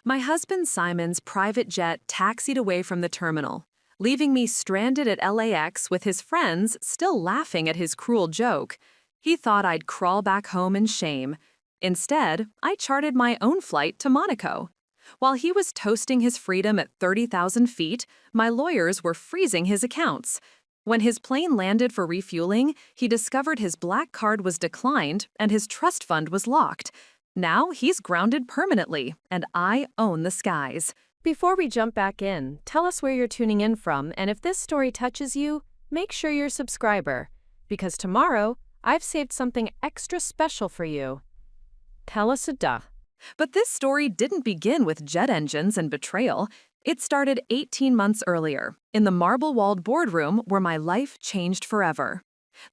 My husband Simon's private jet taxied away from the terminal, leaving me stranded at LAX with his friends still laughing at his cruel joke. He thought I'd crawl back home in shame. Instead, I chartered my own flight to Monaco. While he was toasting his freedom at 30,000 feet, my lawyers were freezing his accounts. When his plane landed for refueling, he discovered his black card was declined and his trust fund was locked. Now he's grounded permanently, and I own the skies. Before we jump back in, tell us where you're tuning in from, and if this story touches you, make sure you're a subscriber, because tomorrow, I've saved something extra special for you. Tell us a duh. But this story didn't begin with jet engines and betrayal. It started 18 months earlier, in the marble-walled boardroom where my life changed forever.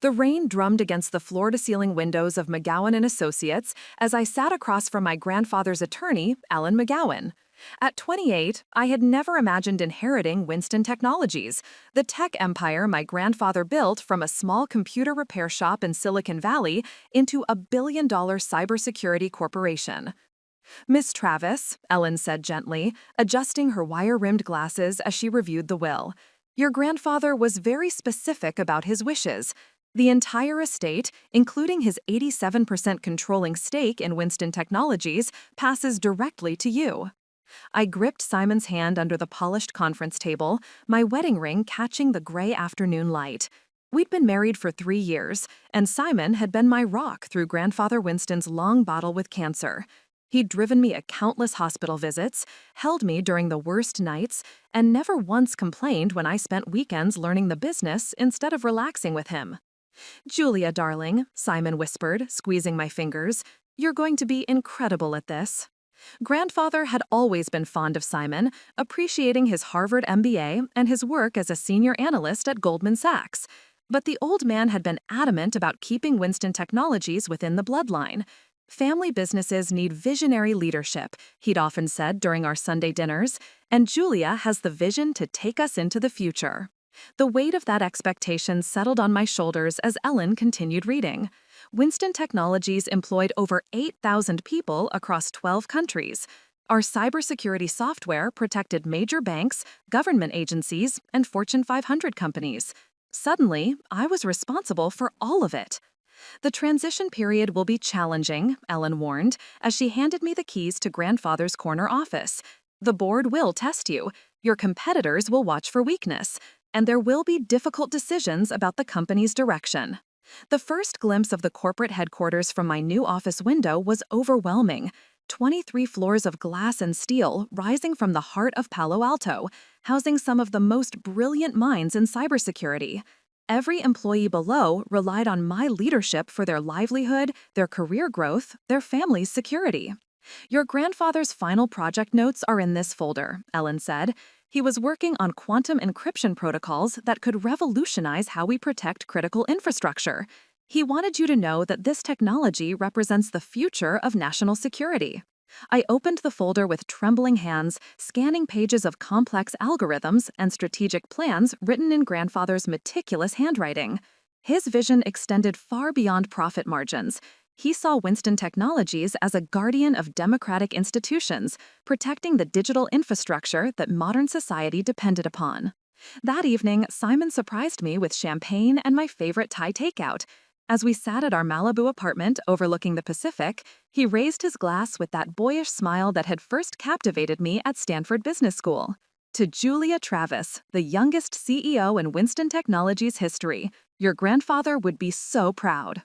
The rain drummed against the floor-to-ceiling windows of McGowan & Associates as I sat across from my grandfather's attorney, Alan McGowan. At 28, I had never imagined inheriting Winston Technologies, the tech empire my grandfather built from a small computer repair shop in Silicon Valley into a billion-dollar cybersecurity corporation. "Miss Travis," Ellen said gently, adjusting her wire-rimmed glasses as she reviewed the will, "your grandfather was very specific about his wishes. The entire estate, including his 87% controlling stake in Winston Technologies, passes directly to you." I gripped Simon's hand under the polished conference table, my wedding ring catching the gray afternoon light. We'd been married for 3 years, and Simon had been my rock through Grandfather Winston's long battle with cancer. He'd driven me countless hospital visits, held me during the worst nights, and never once complained when I spent weekends learning the business instead of relaxing with him. "Julia, darling," Simon whispered, squeezing my fingers, "you're going to be incredible at this." Grandfather had always been fond of Simon, appreciating his Harvard MBA and his work as a senior analyst at Goldman Sachs. But the old man had been adamant about keeping Winston Technologies within the bloodline. "Family businesses need visionary leadership," he'd often said during our Sunday dinners, "and Julia has the vision to take us into the future." The weight of that expectation settled on my shoulders as Ellen continued reading. Winston Technologies employed over 8,000 people across 12 countries. Our cybersecurity software protected major banks, government agencies, and Fortune 500 companies. Suddenly, I was responsible for all of it. "The transition period will be challenging," Ellen warned, as she handed me the keys to Grandfather's corner office. "The board will test you, your competitors will watch for weakness, and there will be difficult decisions about the company's direction." The first glimpse of the corporate headquarters from my new office window was overwhelming. 23 floors of glass and steel rising from the heart of Palo Alto, housing some of the most brilliant minds in cybersecurity. Every employee below relied on my leadership for their livelihood, their career growth, their family's security. "Your grandfather's final project notes are in this folder," Ellen said. "He was working on quantum encryption protocols that could revolutionize how we protect critical infrastructure. He wanted you to know that this technology represents the future of national security." I opened the folder with trembling hands, scanning pages of complex algorithms and strategic plans written in Grandfather's meticulous handwriting. His vision extended far beyond profit margins. He saw Winston Technologies as a guardian of democratic institutions, protecting the digital infrastructure that modern society depended upon. That evening, Simon surprised me with champagne and my favorite Thai takeout. As we sat at our Malibu apartment overlooking the Pacific, he raised his glass with that boyish smile that had first captivated me at Stanford Business School. "To Julia Travis, the youngest CEO in Winston Technologies history, your grandfather would be so proud."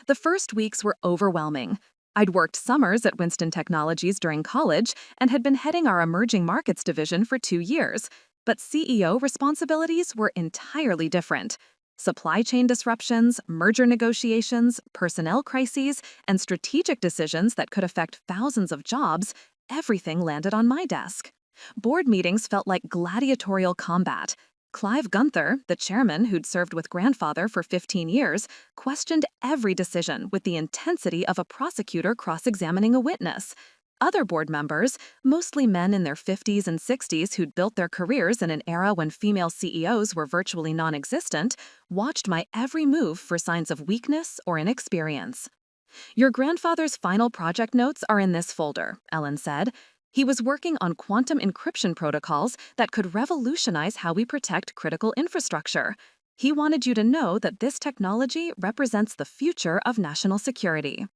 The first weeks were overwhelming. I'd worked summers at Winston Technologies during college and had been heading our emerging markets division for 2 years, but CEO responsibilities were entirely different. Supply chain disruptions, merger negotiations, personnel crises, and strategic decisions that could affect thousands of jobs, everything landed on my desk. Board meetings felt like gladiatorial combat. Clive Gunther, the chairman who'd served with Grandfather for 15 years, questioned every decision with the intensity of a prosecutor cross-examining a witness. Other board members, mostly men in their 50s and 60s who'd built their careers in an era when female CEOs were virtually non-existent, watched my every move for signs of weakness or inexperience. "Your grandfather's final project notes are in this folder," Ellen said. He was working on quantum encryption protocols that could revolutionize how we protect critical infrastructure. He wanted you to know that this technology represents the future of national security.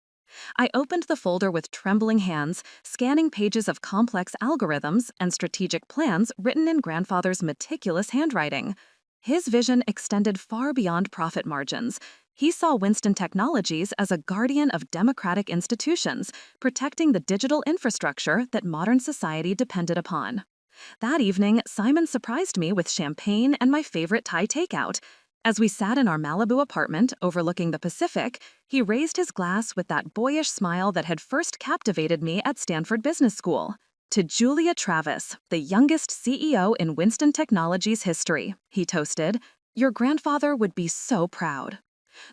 I opened the folder with trembling hands, scanning pages of complex algorithms and strategic plans written in grandfather's meticulous handwriting. His vision extended far beyond profit margins. He saw Winston Technologies as a guardian of democratic institutions, protecting the digital infrastructure that modern society depended upon. That evening, Simon surprised me with champagne and my favorite Thai takeout. As we sat in our Malibu apartment overlooking the Pacific, he raised his glass with that boyish smile that had first captivated me at Stanford Business School. To Julia Travis, the youngest CEO in Winston Technologies history, he toasted, "Your grandfather would be so proud."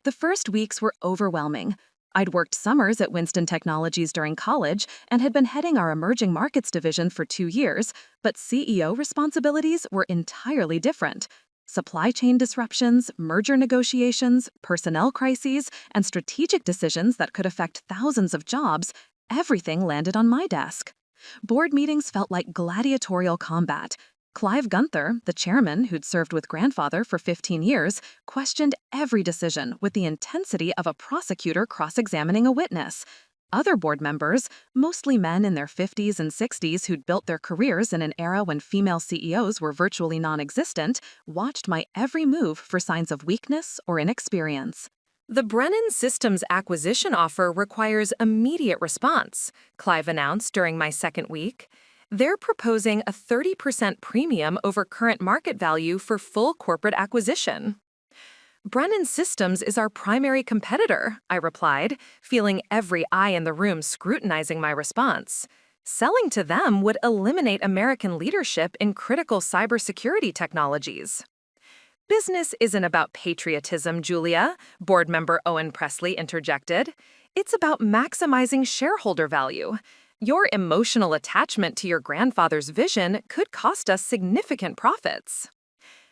The first weeks were overwhelming. I'd worked summers at Winston Technologies during college and had been heading our emerging markets division for 2 years, but CEO responsibilities were entirely different. Supply chain disruptions, merger negotiations, personnel crises, and strategic decisions that could affect thousands of jobs, everything landed on my desk. Board meetings felt like gladiatorial combat. Clive Gunther, the chairman who'd served with grandfather for 15 years, questioned every decision with the intensity of a prosecutor cross-examining a witness. Other board members, mostly men in their 50s and 60s who'd built their careers in an era when female CEOs were virtually non-existent, watched my every move for signs of weakness or inexperience. "The Brennan Systems acquisition offer requires immediate response," Clive announced during my second week. "They're proposing a 30% premium over current market value for full corporate acquisition." "Brennan Systems is our primary competitor," I replied, feeling every eye in the room scrutinizing my response. "Selling to them would eliminate American leadership in critical cybersecurity technologies." "Business isn't about patriotism, Julia," board member Owen Presley interjected. "It's about maximizing shareholder value. Your emotional attachment to your grandfather's vision could cost us significant profits."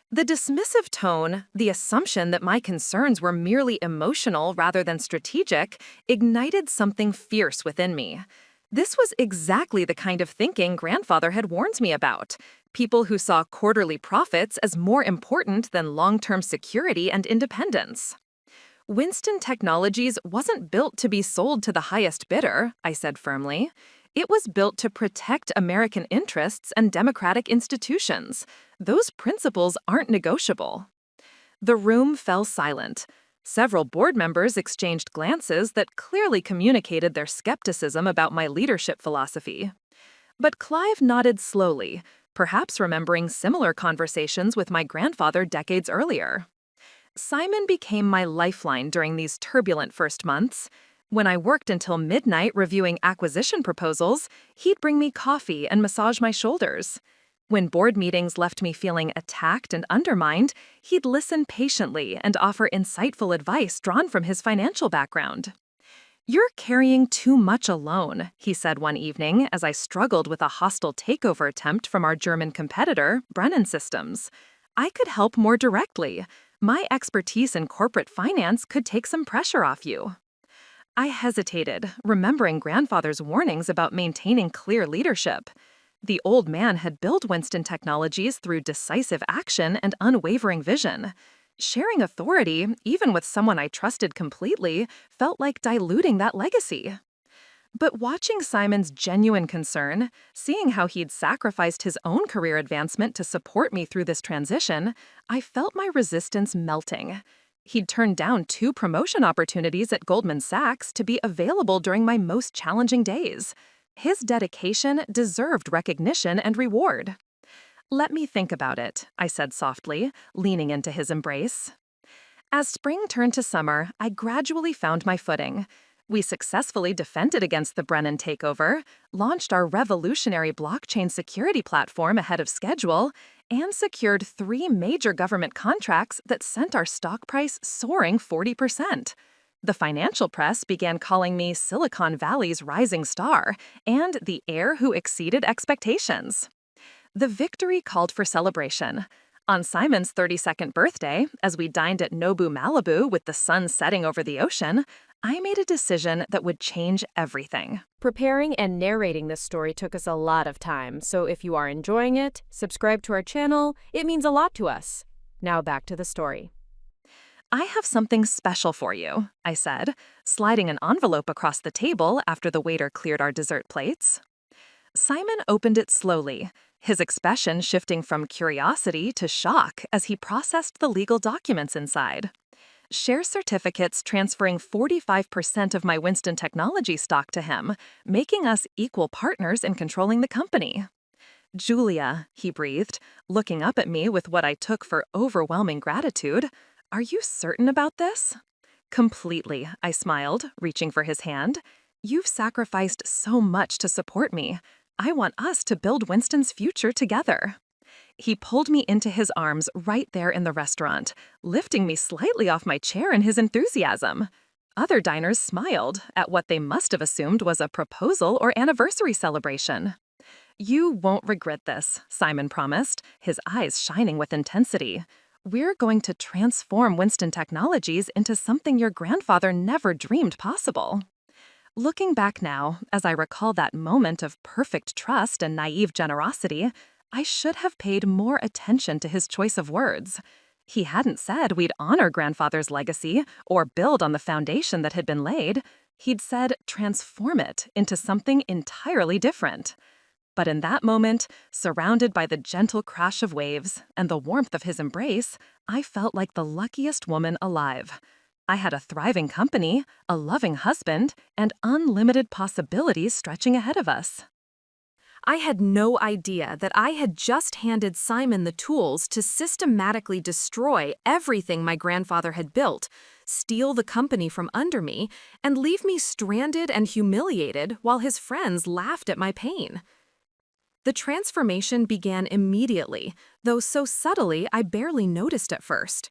The dismissive tone, the assumption that my concerns were merely emotional rather than strategic, ignited something fierce within me. This was exactly the kind of thinking grandfather had warned me about. People who saw quarterly profits as more important than long-term security and independence. "Winston Technologies wasn't built to be sold to the highest bidder," I said firmly. "It was built to protect American interests and democratic institutions. Those principles aren't negotiable." The room fell silent. Several board members exchanged glances that clearly communicated their skepticism about my leadership philosophy. But Clive nodded slowly, perhaps remembering similar conversations with my grandfather decades earlier. Simon became my lifeline during these turbulent first months. When I worked until midnight reviewing acquisition proposals, he'd bring me coffee and massage my shoulders. When board meetings left me feeling attacked and undermined, he'd listen patiently and offer insightful advice drawn from his financial background. "You're carrying too much alone," he said one evening as I struggled with a hostile takeover attempt from our German competitor, Brennan Systems. "I could help more directly. My expertise in corporate finance could take some pressure off you." I hesitated, remembering grandfather's warnings about maintaining clear leadership. The old man had built Winston Technologies through decisive action and unwavering vision. Sharing authority, even with someone I trusted completely, felt like diluting that legacy. But watching Simon's genuine concern, seeing how he'd sacrificed his own career advancement to support me through this transition, I felt my resistance melting. He'd turned down 2 promotion opportunities at Goldman Sachs to be available during my most challenging days. His dedication deserved recognition and reward. "Let me think about it," I said softly, leaning into his embrace. As spring turned to summer, I gradually found my footing. We successfully defended against the Brennan takeover, launched our revolutionary blockchain security platform ahead of schedule, and secured 3 major government contracts that sent our stock price soaring 40%. The financial press began calling me Silicon Valley's rising star and the heir who exceeded expectations. The victory called for celebration. On Simon's 32nd birthday, as we dined at Nobu Malibu with the sun setting over the ocean, I made a decision that would change everything. Preparing and narrating this story took us a lot of time, so if you are enjoying it, subscribe to our channel. It means a lot to us. Now back to the story. I have something special for you, I said, sliding an envelope across the table after the waiter cleared our dessert plates. Simon opened it slowly, his expression shifting from curiosity to shock as he processed the legal documents inside. Share certificates transferring 45% of my Winston Technology stock to him, making us equal partners in controlling the company. Julia, he breathed, looking up at me with what I took for overwhelming gratitude. Are you certain about this? Completely, I smiled, reaching for his hand. You've sacrificed so much to support me. I want us to build Winston's future together. He pulled me into his arms right there in the restaurant, lifting me slightly off my chair in his enthusiasm. Other diners smiled at what they must have assumed was a proposal or anniversary celebration. You won't regret this, Simon promised, his eyes shining with intensity. We're going to transform Winston Technologies into something your grandfather never dreamed possible. Looking back now, as I recall that moment of perfect trust and naive generosity, I should have paid more attention to his choice of words. He hadn't said we'd honor grandfather's legacy or build on the foundation that had been laid. He'd said transform it into something entirely different. But in that moment, surrounded by the gentle crash of waves and the warmth of his embrace, I felt like the luckiest woman alive. I had a thriving company, a loving husband, and unlimited possibilities stretching ahead of us. I had no idea that I had just handed Simon the tools to systematically destroy everything my grandfather had built, steal the company from under me, and leave me stranded and humiliated while his friends laughed at my pain. The transformation began immediately, though so subtly I barely noticed at first.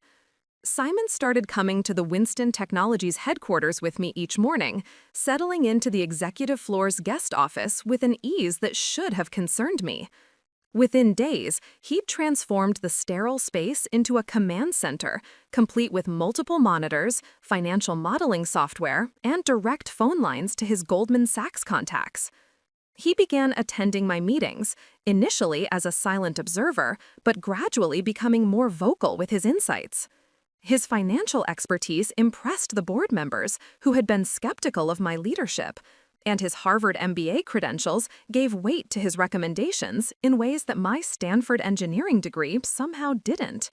Simon started coming to the Winston Technologies headquarters with me each morning, settling into the executive floor's guest office with an ease that should have concerned me. Within days, he'd transformed the sterile space into a command center, complete with multiple monitors, financial modeling software, and direct phone lines to his Goldman Sachs contacts. He began attending my meetings, initially as a silent observer, but gradually becoming more vocal with his insights. His financial expertise impressed the board members, who had been skeptical of my leadership, and his Harvard MBA credentials gave weight to his recommendations in ways that my Stanford engineering degree somehow didn't.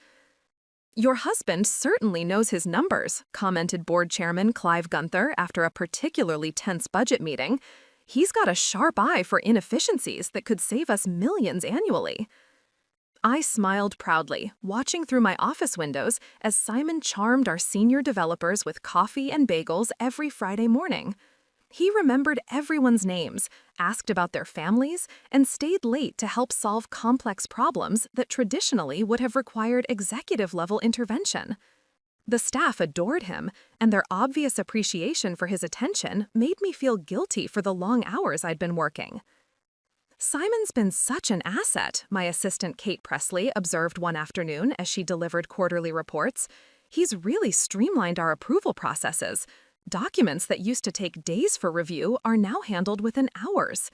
Your husband certainly knows his numbers, commented board chairman Clive Gunther after a particularly tense budget meeting. He's got a sharp eye for inefficiencies that could save us millions annually. I smiled proudly, watching through my office windows as Simon charmed our senior developers with coffee and bagels every Friday morning. He remembered everyone's names, asked about their families, and stayed late to help solve complex problems that traditionally would have required executive-level intervention. The staff adored him, and their obvious appreciation for his attention made me feel guilty for the long hours I'd been working. Simon's been such an asset, my assistant Kate Presley observed one afternoon as she delivered quarterly reports. He's really streamlined our approval processes. Documents that used to take days for review are now handled within hours.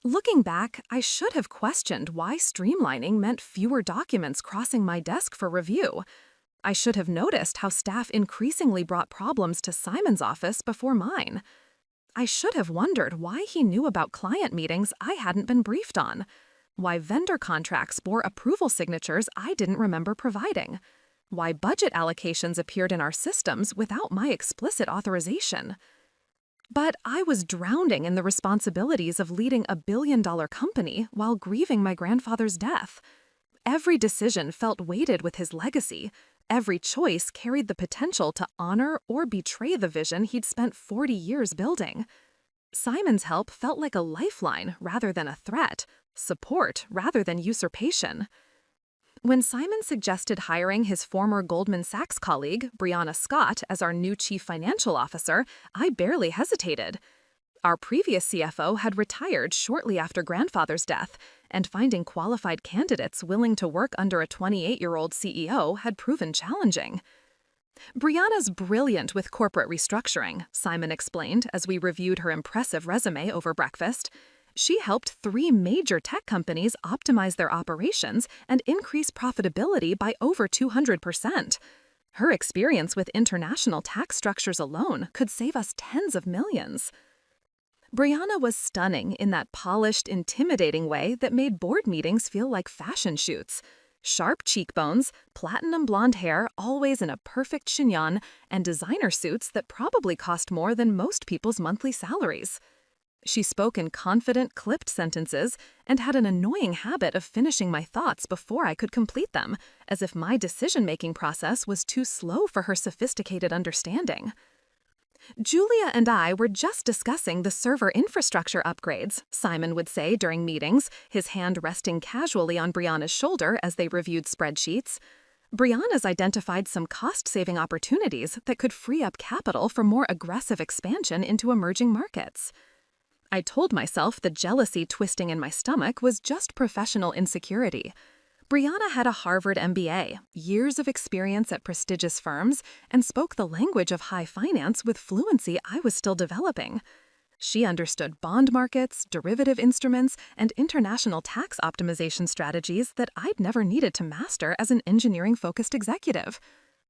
Looking back, I should have questioned why streamlining meant fewer documents crossing my desk for review. I should have noticed how staff increasingly brought problems to Simon's office before mine. I should have wondered why he knew about client meetings I hadn't been briefed on, why vendor contracts bore approval signatures I didn't remember providing, why budget allocations appeared in our systems without my explicit authorization. But I was drowning in the responsibilities of leading a billion-dollar company while grieving my grandfather's death. Every decision felt weighted with his legacy. Every choice carried the potential to honor or betray the vision he'd spent 40 years building. Simon's help felt like a lifeline rather than a threat, support rather than usurpation. When Simon suggested hiring his former Goldman Sachs colleague, Brianna Scott, as our new chief financial officer, I barely hesitated. Our previous CFO had retired shortly after grandfather's death, and finding qualified candidates willing to work under a 28-year-old CEO had proven challenging. Brianna's brilliant with corporate restructuring, Simon explained as we reviewed her impressive resume over breakfast. She helped 3 major tech companies optimize their operations and increase profitability by over 200%. Her experience with international tax structures alone could save us tens of millions. Brianna was stunning in that polished, intimidating way that made board meetings feel like fashion shoots. Sharp cheekbones, platinum blonde hair always in a perfect chignon, and designer suits that probably cost more than most people's monthly salaries. She spoke in confident, clipped sentences and had an annoying habit of finishing my thoughts before I could complete them, as if my decision-making process was too slow for her sophisticated understanding. Julia and I were just discussing the server infrastructure upgrades, Simon would say during meetings, his hand resting casually on Brianna's shoulder as they reviewed spreadsheets. Brianna's identified some cost-saving opportunities that could free up capital for more aggressive expansion into emerging markets. I told myself the jealousy twisting in my stomach was just professional insecurity. Brianna had a Harvard MBA, years of experience at prestigious firms, and spoke the language of high finance with fluency I was still developing. She understood bond markets, derivative instruments, and international tax optimization strategies that I'd never needed to master as an engineering-focused executive.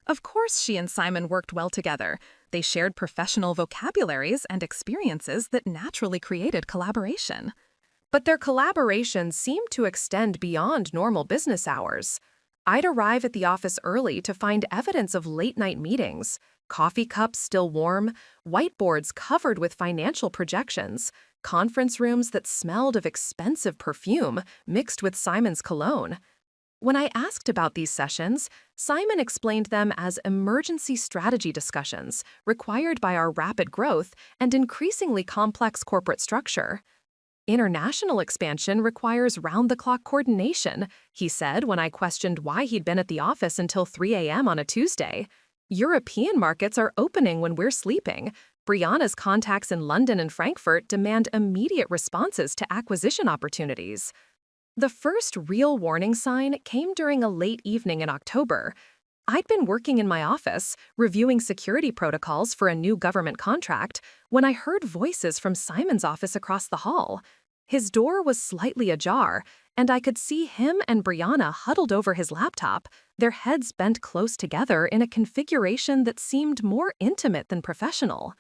Of course, she and Simon worked well together. They shared professional vocabularies and experiences that naturally created collaboration. But their collaboration seemed to extend beyond normal business hours. I'd arrive at the office early to find evidence of late-night meetings, coffee cups still warm, whiteboards covered with financial projections, conference rooms that smelled of expensive perfume mixed with Simon's cologne. When I asked about these sessions, Simon explained them as emergency strategy discussions required by our rapid growth and increasingly complex corporate structure. International expansion requires round-the-clock coordination, he said when I questioned why he'd been at the office until 3 a.m. on a Tuesday. European markets are opening when we're sleeping. Brianna's contacts in London and Frankfurt demand immediate responses to acquisition opportunities. The first real warning sign came during a late evening in October. I'd been working in my office, reviewing security protocols for a new government contract, when I heard voices from Simon's office across the hall. His door was slightly ajar, and I could see him and Brianna huddled over his laptop, their heads bent close together in a configuration that seemed more intimate than professional.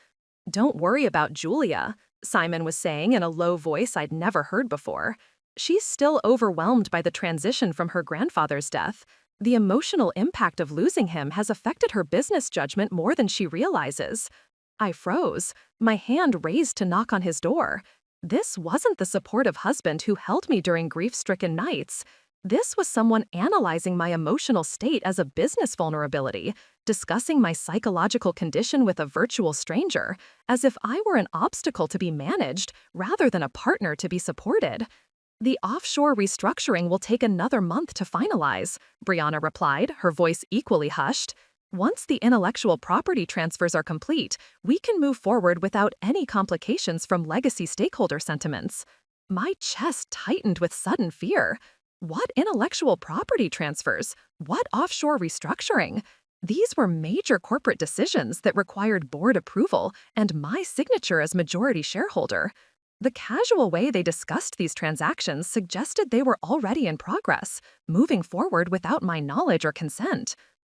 "Don't worry about Julia," Simon was saying in a low voice I'd never heard before. "She's still overwhelmed by the transition from her grandfather's death. The emotional impact of losing him has affected her business judgment more than she realizes." I froze, my hand raised to knock on his door. This wasn't the supportive husband who held me during grief-stricken nights. This was someone analyzing my emotional state as a business vulnerability, discussing my psychological condition with a virtual stranger, as if I were an obstacle to be managed rather than a partner to be supported. "The offshore restructuring will take another month to finalize," Brianna replied, her voice equally hushed. "Once the intellectual property transfers are complete, we can move forward without any complications from legacy stakeholder sentiments." My chest tightened with sudden fear. What intellectual property transfers? What offshore restructuring? These were major corporate decisions that required board approval and my signature as majority shareholder. The casual way they discussed these transactions suggested they were already in progress, moving forward without my knowledge or consent.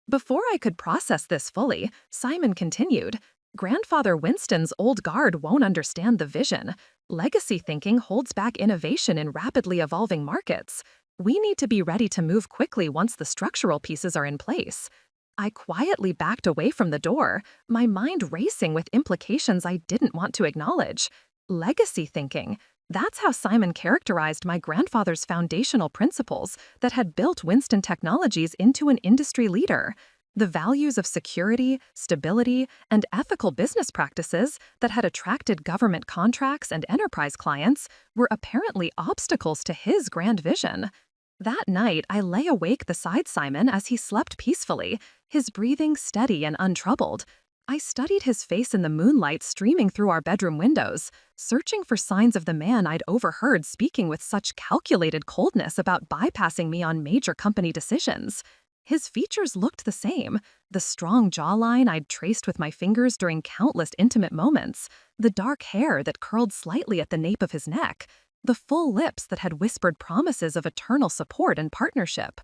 Before I could process this fully, Simon continued, "Grandfather Winston's old guard won't understand the vision. Legacy thinking holds back innovation in rapidly evolving markets. We need to be ready to move quickly once the structural pieces are in place." I quietly backed away from the door, my mind racing with implications I didn't want to acknowledge. Legacy thinking. That's how Simon characterized my grandfather's foundational principles that had built Winston Technologies into an industry leader. The values of security, stability, and ethical business practices that had attracted government contracts and enterprise clients were apparently obstacles to his grand vision. That night, I lay awake beside Simon as he slept peacefully, his breathing steady and untroubled. I studied his face in the moonlight streaming through our bedroom windows, searching for signs of the man I'd overheard speaking with such calculated coldness about bypassing me on major company decisions. His features looked the same: the strong jawline I'd traced with my fingers during countless intimate moments, the dark hair that curled slightly at the nape of his neck, the full lips that had whispered promises of eternal support and partnership.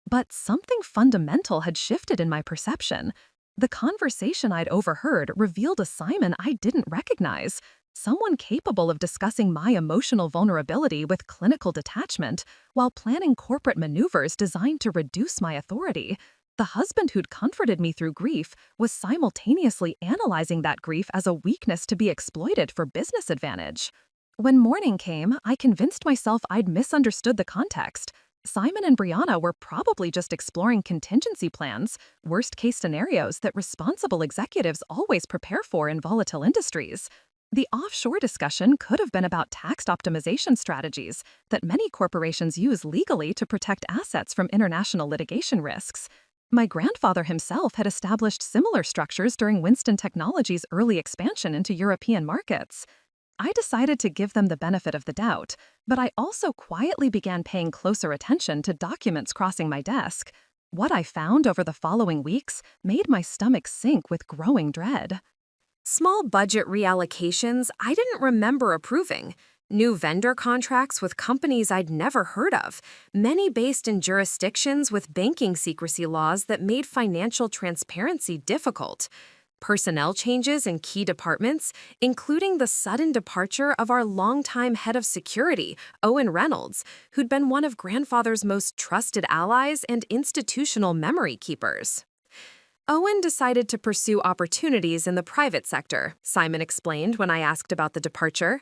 But something fundamental had shifted in my perception. The conversation I'd overheard revealed a Simon I didn't recognize, someone capable of discussing my emotional vulnerability with clinical detachment while planning corporate maneuvers designed to reduce my authority. The husband who'd comforted me through grief was simultaneously analyzing that grief as a weakness to be exploited for business advantage. When morning came, I convinced myself I'd misunderstood the context. Simon and Brianna were probably just exploring contingency plans, worst-case scenarios that responsible executives always prepare for in volatile industries. The offshore discussion could have been about tax optimization strategies that many corporations use legally to protect assets from international litigation risks. My grandfather himself had established similar structures during Winston Technology's early expansion into European markets. I decided to give them the benefit of the doubt, but I also quietly began paying closer attention to documents crossing my desk. What I found over the following weeks made my stomach sink with growing dread. Small budget reallocations I didn't remember approving. New vendor contracts with companies I'd never heard of, many based in jurisdictions with banking secrecy laws that made financial transparency difficult. Personnel changes in key departments, including the sudden departure of our longtime head of security, Owen Reynolds, who'd been one of grandfather's most trusted allies and institutional memory keepers. Owen decided to pursue opportunities in the private sector, Simon explained when I asked about the departure.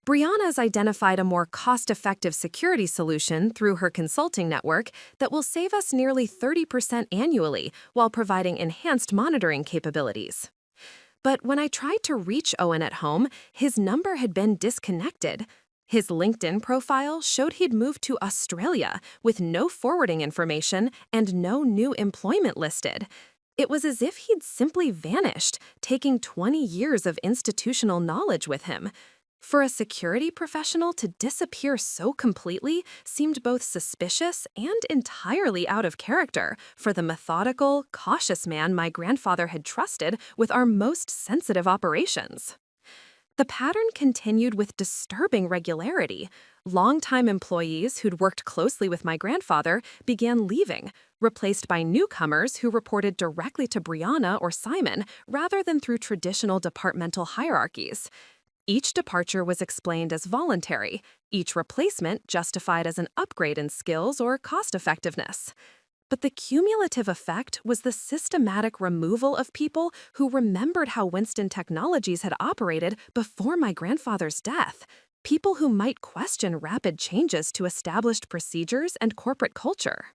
Brianna's identified a more cost-effective security solution through her consulting network that will save us nearly 30% annually while providing enhanced monitoring capabilities. But when I tried to reach Owen at home, his number had been disconnected. His LinkedIn profile showed he'd moved to Australia with no forwarding information and no new employment listed. It was as if he'd simply vanished, taking 20 years of institutional knowledge with him. For a security professional to disappear so completely seemed both suspicious and entirely out of character for the methodical, cautious man my grandfather had trusted with our most sensitive operations. The pattern continued with disturbing regularity. Longtime employees who'd worked closely with my grandfather began leaving, replaced by newcomers who reported directly to Brianna or Simon rather than through traditional departmental hierarchies. Each departure was explained as voluntary, each replacement justified as an upgrade in skills or cost-effectiveness. But the cumulative effect was the systematic removal of people who remembered how Winston Technologies had operated before my grandfather's death, people who might question rapid changes to established procedures and corporate culture.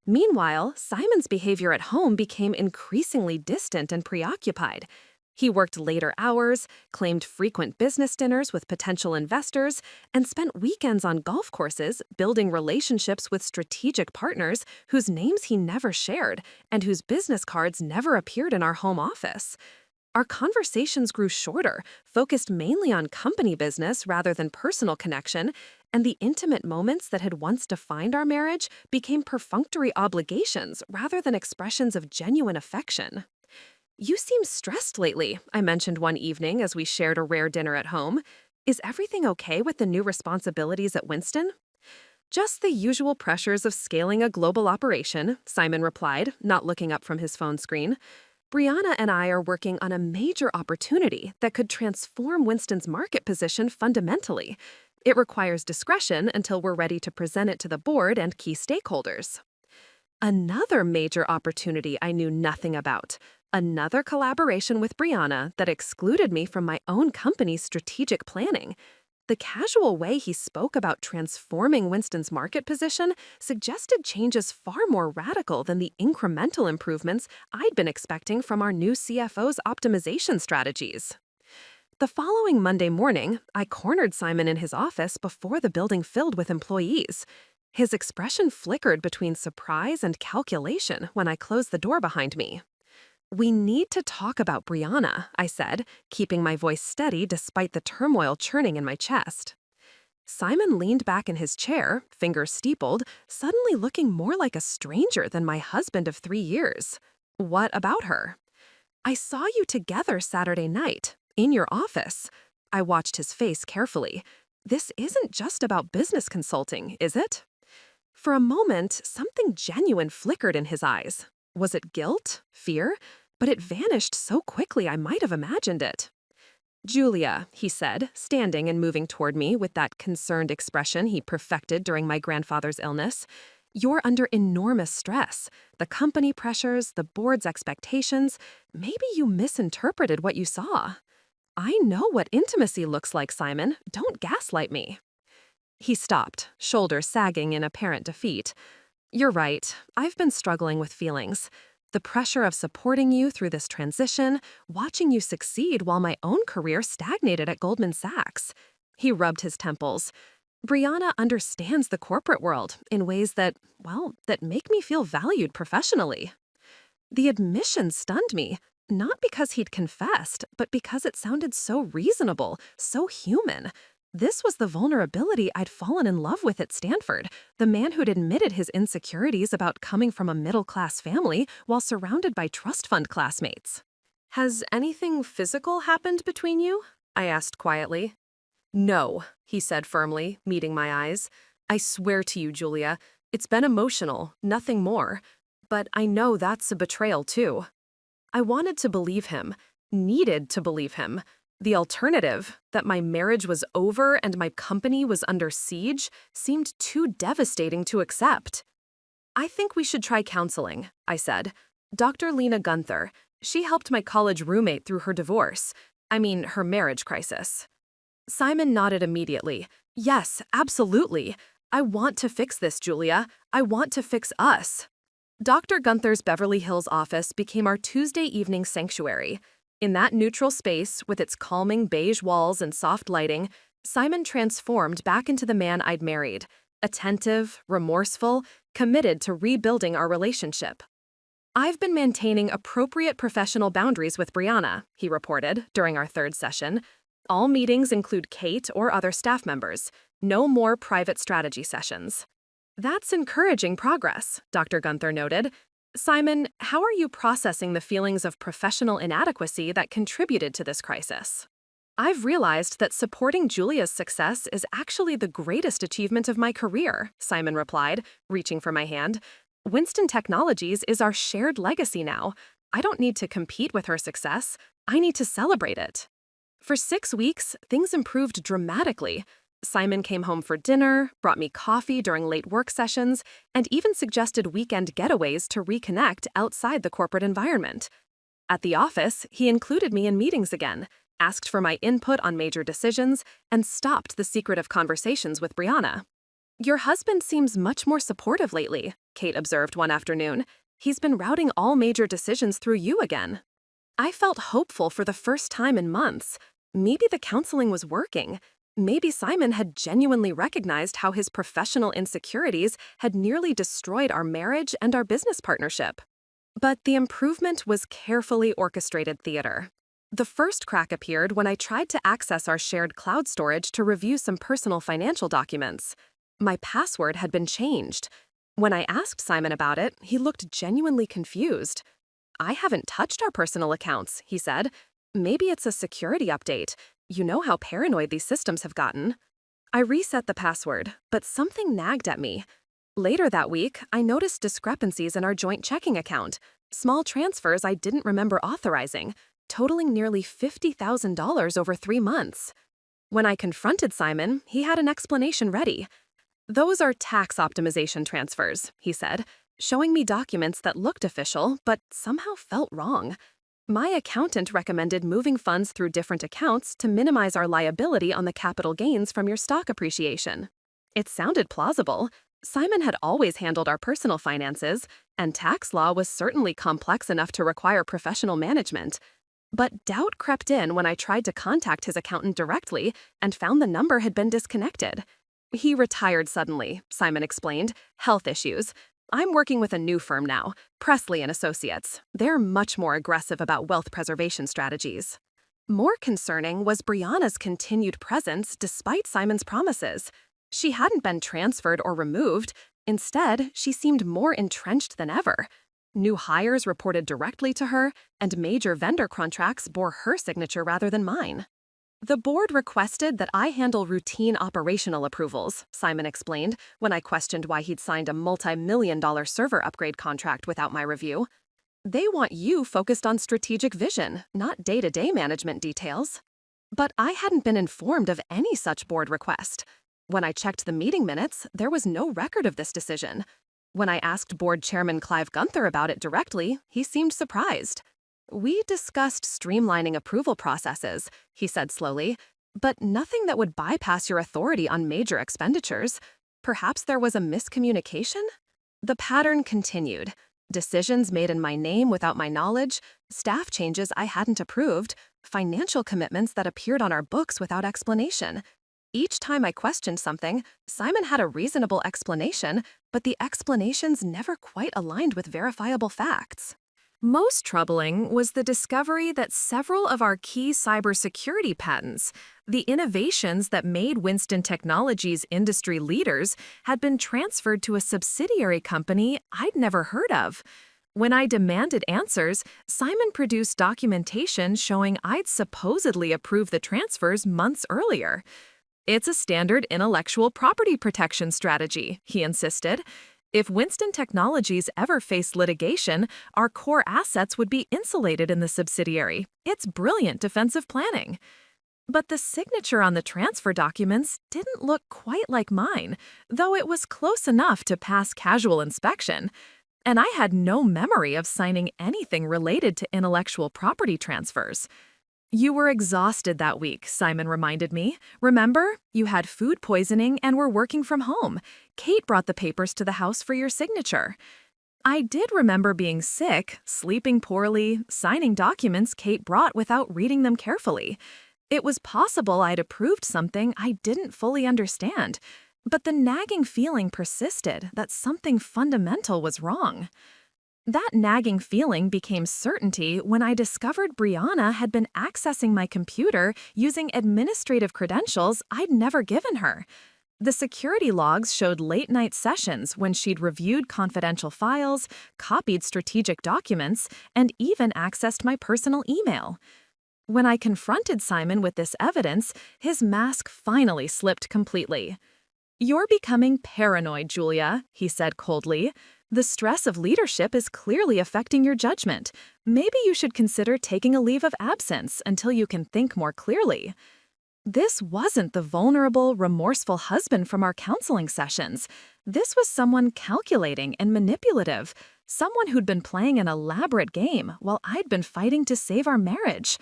Meanwhile, Simon's behavior at home became increasingly distant and preoccupied. He worked later hours, claimed frequent business dinners with potential investors, and spent weekends on golf courses building relationships with strategic partners whose names he never shared and whose business cards never appeared in our home office. Our conversations grew shorter, focused mainly on company business rather than personal connection, and the intimate moments that had once defined our marriage became perfunctory obligations rather than expressions of genuine affection. "You seem stressed lately," I mentioned one evening as we shared a rare dinner at home. "Is everything okay with the new responsibilities at Winston?" "Just the usual pressures of scaling a global operation," Simon replied, not looking up from his phone screen. "Brianna and I are working on a major opportunity that could transform Winston's market position fundamentally. It requires discretion until we're ready to present it to the board and key stakeholders." Another major opportunity I knew nothing about. Another collaboration with Brianna that excluded me from my own company's strategic planning. The casual way he spoke about transforming Winston's market position suggested changes far more radical than the incremental improvements I'd been expecting from our new CFO's optimization strategies. The following Monday morning, I cornered Simon in his office before the building filled with employees. His expression flickered between surprise and calculation when I closed the door behind me. "We need to talk about Brianna," I said, keeping my voice steady despite the turmoil churning in my chest. Simon leaned back in his chair, fingers steepled, suddenly looking more like a stranger than my husband of 3 years. What about her? I saw you together Saturday night, in your office. I watched his face carefully. This isn't just about business consulting, is it? For a moment, something genuine flickered in his eyes. Was it guilt? Fear? But it vanished so quickly I might have imagined it. Julia, he said, standing and moving toward me with that concerned expression he perfected during my grandfather's illness. You're under enormous stress. The company pressures, the board's expectations. Maybe you misinterpreted what you saw. I know what intimacy looks like, Simon. Don't gaslight me. He stopped, shoulders sagging in apparent defeat. You're right. I've been struggling with feelings. The pressure of supporting you through this transition, watching you succeed while my own career stagnated at Goldman Sachs. He rubbed his temples. Brianna understands the corporate world in ways that make me feel valued professionally. The admission stunned me, not because he'd confessed, but because it sounded so reasonable, so human. This was the vulnerability I'd fallen in love with at Stanford, the man who'd admitted his insecurities about coming from a middle-class family while surrounded by trust fund classmates. Has anything physical happened between you? I asked quietly. No, he said firmly, meeting my eyes. I swear to you, Julia, it's been emotional, nothing more. But I know that's a betrayal too. I wanted to believe him, needed to believe him. The alternative, that my marriage was over and my company was under siege, seemed too devastating to accept. I think we should try counseling, I said. Dr. Lena Gunther, she helped my college roommate through her divorce. Her marriage crisis. Simon nodded immediately. Yes, absolutely. I want to fix this, Julia. I want to fix us. Dr. Gunther's Beverly Hills office became our Tuesday evening sanctuary. In that neutral space, with its calming beige walls and soft lighting, Simon transformed back into the man I'd married, attentive, remorseful, committed to rebuilding our relationship. I've been maintaining appropriate professional boundaries with Brianna, he reported during our third session. All meetings include Kate or other staff members. No more private strategy sessions. That's encouraging progress, Dr. Gunther noted. Simon, how are you processing the feelings of professional inadequacy that contributed to this crisis? I've realized that supporting Julia's success is actually the greatest achievement of my career, Simon replied, reaching for my hand. Winston Technologies is our shared legacy now. I don't need to compete with her success. I need to celebrate it. For 6 weeks, things improved dramatically. Simon came home for dinner, brought me coffee during late work sessions, and even suggested weekend getaways to reconnect outside the corporate environment. At the office, he included me in meetings again, asked for my input on major decisions, and stopped the secretive conversations with Brianna. Your husband seems much more supportive lately, Kate observed one afternoon. He's been routing all major decisions through you again. I felt hopeful for the first time in months. Maybe the counseling was working. Maybe Simon had genuinely recognized how his professional insecurities had nearly destroyed our marriage and our business partnership. But the improvement was carefully orchestrated theater. The first crack appeared when I tried to access our shared cloud storage to review some personal financial documents. My password had been changed. When I asked Simon about it, he looked genuinely confused. I haven't touched our personal accounts, he said. Maybe it's a security update. You know how paranoid these systems have gotten. I reset the password, but something nagged at me. Later that week, I noticed discrepancies in our joint checking account, small transfers I didn't remember authorizing, totaling nearly $50,000 over 3 months. When I confronted Simon, he had an explanation ready. Those are tax optimization transfers, he said, showing me documents that looked official but somehow felt wrong. My accountant recommended moving funds through different accounts to minimize our liability on the capital gains from your stock appreciation. It sounded plausible. Simon had always handled our personal finances, and tax law was certainly complex enough to require professional management. But doubt crept in when I tried to contact his accountant directly and found the number had been disconnected. He retired suddenly, Simon explained. Health issues. I'm working with a new firm now, Presley and Associates. They're much more aggressive about wealth preservation strategies. More concerning was Brianna's continued presence despite Simon's promises. She hadn't been transferred or removed. Instead, she seemed more entrenched than ever. New hires reported directly to her, and major vendor contracts bore her signature rather than mine. The board requested that I handle routine operational approvals, Simon explained when I questioned why he'd signed a multi-million-dollar server upgrade contract without my review. They want you focused on strategic vision, not day-to-day management details. But I hadn't been informed of any such board request. When I checked the meeting minutes, there was no record of this decision. When I asked board chairman Clive Gunther about it directly, he seemed surprised. "We discussed streamlining approval processes," he said slowly, "but nothing that would bypass your authority on major expenditures. Perhaps there was a miscommunication?" The pattern continued. Decisions made in my name without my knowledge, staff changes I hadn't approved, financial commitments that appeared on our books without explanation. Each time I questioned something, Simon had a reasonable explanation, but the explanations never quite aligned with verifiable facts. Most troubling was the discovery that several of our key cybersecurity patents, the innovations that made Winston Technologies industry leaders, had been transferred to a subsidiary company I'd never heard of. When I demanded answers, Simon produced documentation showing I'd supposedly approved the transfers months earlier. "It's a standard intellectual property protection strategy," he insisted. "If Winston Technologies ever faced litigation, our core assets would be insulated in the subsidiary. It's brilliant defensive planning." But the signature on the transfer documents didn't look quite like mine, though it was close enough to pass casual inspection. And I had no memory of signing anything related to intellectual property transfers. "You were exhausted that week," Simon reminded me. "Remember? You had food poisoning and were working from home. Kate brought the papers to the house for your signature." I did remember being sick, sleeping poorly, signing documents Kate brought without reading them carefully. It was possible I'd approved something I didn't fully understand, but the nagging feeling persisted that something fundamental was wrong. That nagging feeling became certainty when I discovered Brianna had been accessing my computer using administrative credentials I'd never given her. The security logs showed late-night sessions when she'd reviewed confidential files, copied strategic documents, and even accessed my personal email. When I confronted Simon with this evidence, his mask finally slipped completely. "You're becoming paranoid, Julia," he said coldly. "The stress of leadership is clearly affecting your judgment. Maybe you should consider taking a leave of absence until you can think more clearly." This wasn't the vulnerable, remorseful husband from our counseling sessions. This was someone calculating and manipulative, someone who'd been playing an elaborate game while I'd been fighting to save our marriage.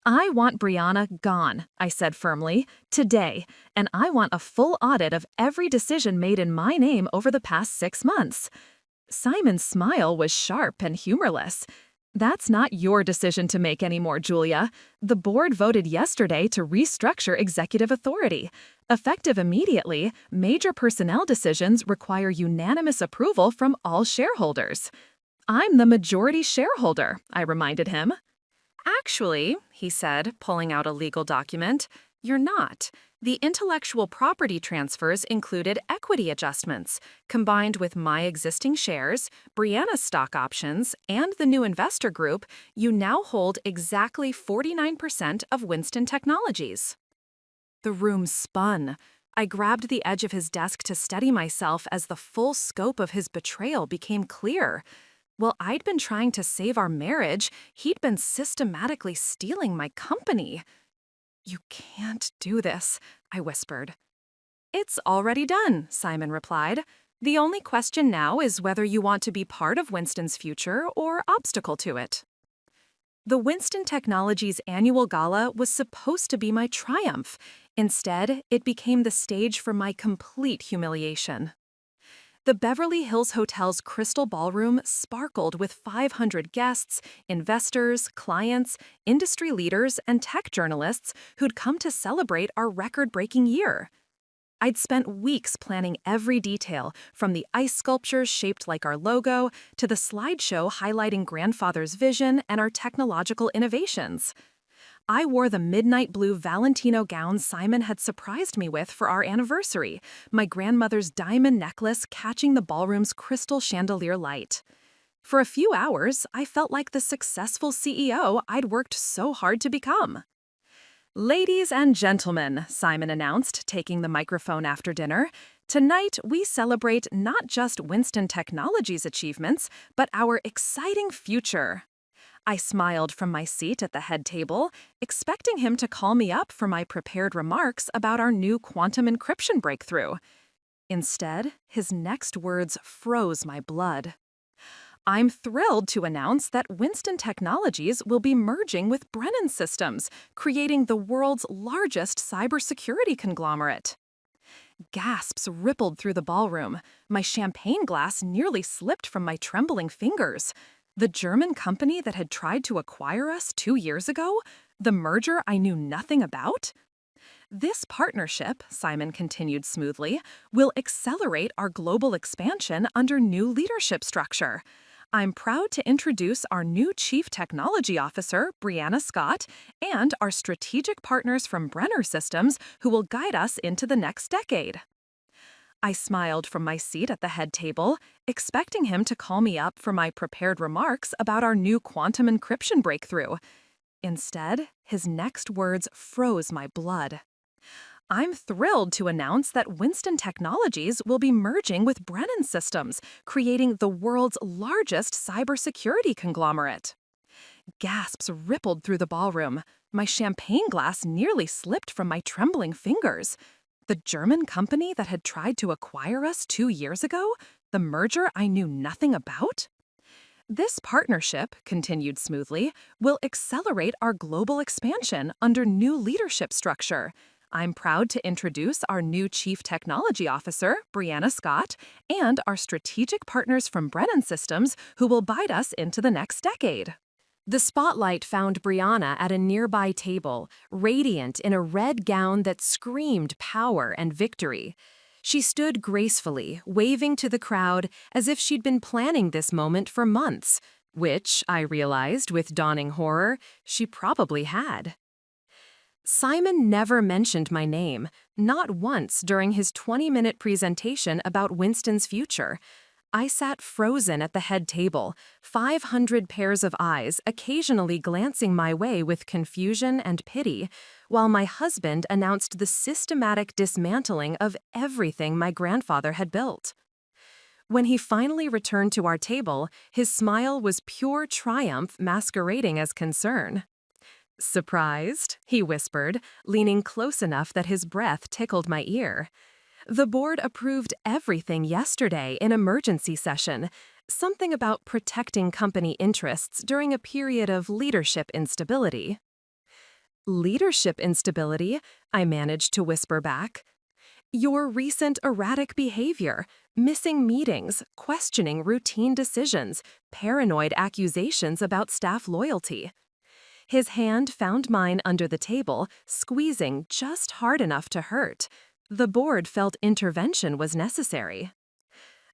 "I want Brianna gone," I said firmly, "today, and I want a full audit of every decision made in my name over the past 6 months." Simon's smile was sharp and humorless. "That's not your decision to make anymore, Julia. The board voted yesterday to restructure executive authority. Effective immediately, major personnel decisions require unanimous approval from all shareholders." "I'm the majority shareholder," I reminded him. "Actually," he said, pulling out a legal document, "you're not. The intellectual property transfers included equity adjustments, combined with my existing shares, Brianna's stock options, and the new investor group. You now hold exactly 49% of Winston Technologies." The room spun. I grabbed the edge of his desk to steady myself as the full scope of his betrayal became clear. While I'd been trying to save our marriage, he'd been systematically stealing my company. "You can't do this," I whispered. "It's already done," Simon replied. "The only question now is whether you want to be part of Winston's future or obstacle to it." The Winston Technologies annual gala was supposed to be my triumph. Instead, it became the stage for my complete humiliation. The Beverly Hills Hotel's Crystal Ballroom sparkled with 500 guests, investors, clients, industry leaders, and tech journalists who'd come to celebrate our record-breaking year. I'd spent weeks planning every detail, from the ice sculptures shaped like our logo to the slideshow highlighting grandfather's vision and our technological innovations. I wore the midnight blue Valentino gown Simon had surprised me with for our anniversary, my grandmother's diamond necklace catching the ballroom's crystal chandelier light. For a few hours, I felt like the successful CEO I'd worked so hard to become. Ladies and gentlemen, Simon announced, taking the microphone after dinner, tonight we celebrate not just Winston Technology's achievements, but our exciting future. I smiled from my seat at the head table, expecting him to call me up for my prepared remarks about our new quantum encryption breakthrough. Instead, his next words froze my blood. I'm thrilled to announce that Winston Technologies will be merging with Brennan Systems, creating the world's largest cybersecurity conglomerate. Gasps rippled through the ballroom. My champagne glass nearly slipped from my trembling fingers. The German company that had tried to acquire us 2 years ago? The merger I knew nothing about? This partnership, Simon continued smoothly, will accelerate our global expansion under new leadership structure. I'm proud to introduce our new Chief Technology Officer, Brianna Scott, and our strategic partners from Brenner Systems who will guide us into the next decade. I smiled from my seat at the head table, expecting him to call me up for my prepared remarks about our new quantum encryption breakthrough. Instead, his next words froze my blood. I'm thrilled to announce that Winston Technologies will be merging with Brennan Systems, creating the world's largest cybersecurity conglomerate. Gasps rippled through the ballroom. My champagne glass nearly slipped from my trembling fingers. The German company that had tried to acquire us 2 years ago? The merger I knew nothing about? This partnership, continued smoothly, will accelerate our global expansion under new leadership structure. I'm proud to introduce our new Chief Technology Officer, Brianna Scott, and our strategic partners from Brennan Systems who will guide us into the next decade. The spotlight found Brianna at a nearby table, radiant in a red gown that screamed power and victory. She stood gracefully, waving to the crowd as if she'd been planning this moment for months, which, I realized with dawning horror, she probably had. Simon never mentioned my name, not once during his 20-minute presentation about Winston's future. I sat frozen at the head table, 500 pairs of eyes occasionally glancing my way with confusion and pity, while my husband announced the systematic dismantling of everything my grandfather had built. When he finally returned to our table, his smile was pure triumph masquerading as concern. "Surprised?" he whispered, leaning close enough that his breath tickled my ear. "The board approved everything yesterday in emergency session, something about protecting company interests during a period of leadership instability." "Leadership instability?" I managed to whisper back. "Your recent erratic behavior, missing meetings, questioning routine decisions, paranoid accusations about staff loyalty." His hand found mine under the table, squeezing just hard enough to hurt. The board felt intervention was necessary.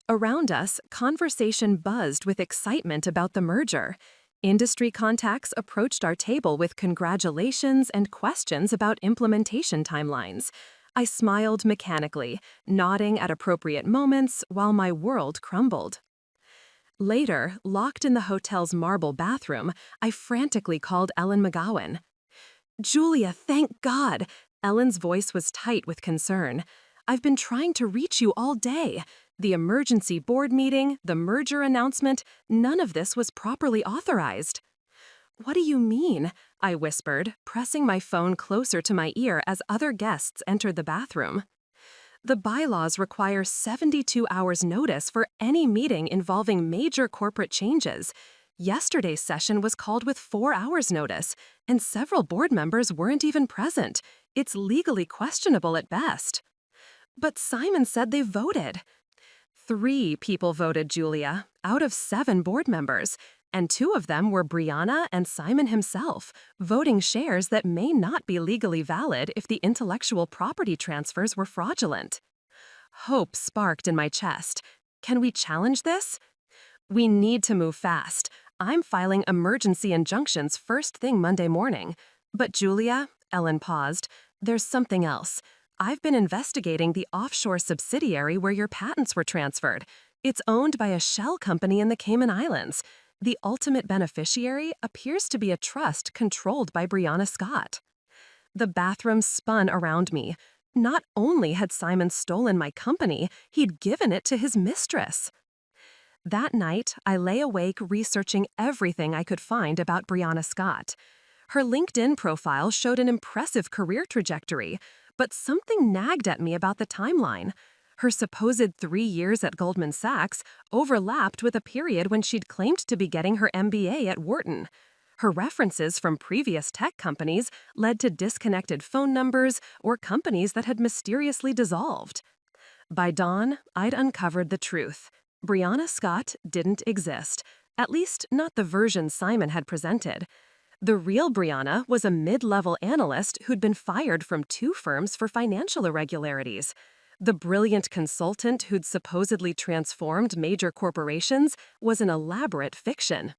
Around us, conversation buzzed with excitement about the merger. Industry contacts approached our table with congratulations and questions about implementation timelines. I smiled mechanically, nodding at appropriate moments while my world crumbled. Later, locked in the hotel's marble bathroom, I frantically called Ellen McGowan. "Julia, thank God!" Ellen's voice was tight with concern. "I've been trying to reach you all day. The emergency board meeting, the merger announcement, none of this was properly authorized." "What do you mean?" I whispered, pressing my phone closer to my ear as other guests entered the bathroom. The bylaws require 72 hours notice for any meeting involving major corporate changes. Yesterday's session was called with 4 hours notice, and several board members weren't even present. It's legally questionable at best. "But Simon said they voted." 3 people voted, Julia, out of 7 board members, and 2 of them were Brianna and Simon himself, voting shares that may not be legally valid if the intellectual property transfers were fraudulent. Hope sparked in my chest. Can we challenge this? We need to move fast. I'm filing emergency injunctions first thing Monday morning. But Julia, Ellen paused, there's something else. I've been investigating the offshore subsidiary where your patents were transferred. It's owned by a shell company in the Cayman Islands. The ultimate beneficiary appears to be a trust controlled by Brianna Scott. The bathroom spun around me. Not only had Simon stolen my company, he'd given it to his mistress. That night, I lay awake researching everything I could find about Brianna Scott. Her LinkedIn profile showed an impressive career trajectory, but something nagged at me about the timeline. Her supposed 3 years at Goldman Sachs overlapped with a period when she'd claimed to be getting her MBA at Wharton. Her references from previous tech companies led to disconnected phone numbers or companies that had mysteriously dissolved. By dawn, I'd uncovered the truth. Brianna Scott didn't exist, at least not the version Simon had presented. The real Brianna was a mid-level analyst who'd been fired from 2 firms for financial irregularities. The brilliant consultant who'd supposedly transformed major corporations was an elaborate fiction.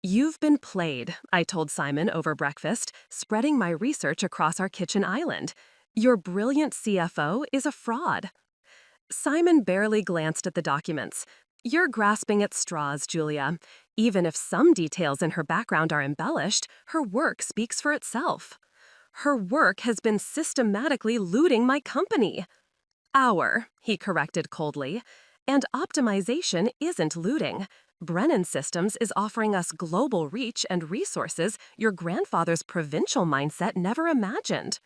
"You've been played," I told Simon over breakfast, spreading my research across our kitchen island. "Your brilliant CFO is a fraud." Simon barely glanced at the documents. "You're grasping at straws, Julia. Even if some details in her background are embellished, her work speaks for itself. Her work has been systematically looting my company." He corrected coldly. "And optimization isn't looting. Brennan Systems is offering us global reach and resources your grandfather's provincial mindset never imagined."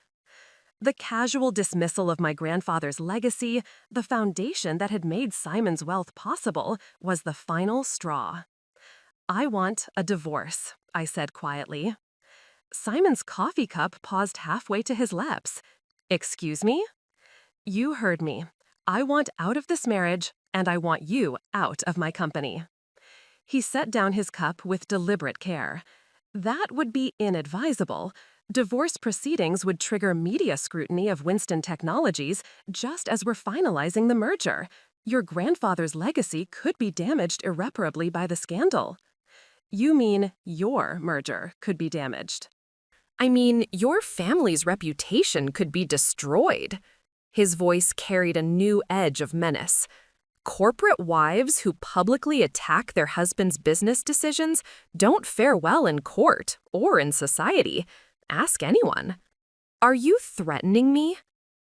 The casual dismissal of my grandfather's legacy, the foundation that had made Simon's wealth possible, was the final straw. "I want a divorce," I said quietly. Simon's coffee cup paused halfway to his lips. "Excuse me?" "You heard me. I want out of this marriage, and I want you out of my company." He set down his cup with deliberate care. That would be inadvisable. Divorce proceedings would trigger media scrutiny of Winston Technologies just as we're finalizing the merger. Your grandfather's legacy could be damaged irreparably by the scandal. "You mean your merger could be damaged?" "I mean, your family's reputation could be destroyed." His voice carried a new edge of menace. "Corporate wives who publicly attack their husband's business decisions don't fare well in court or in society. Ask anyone." "Are you threatening me?"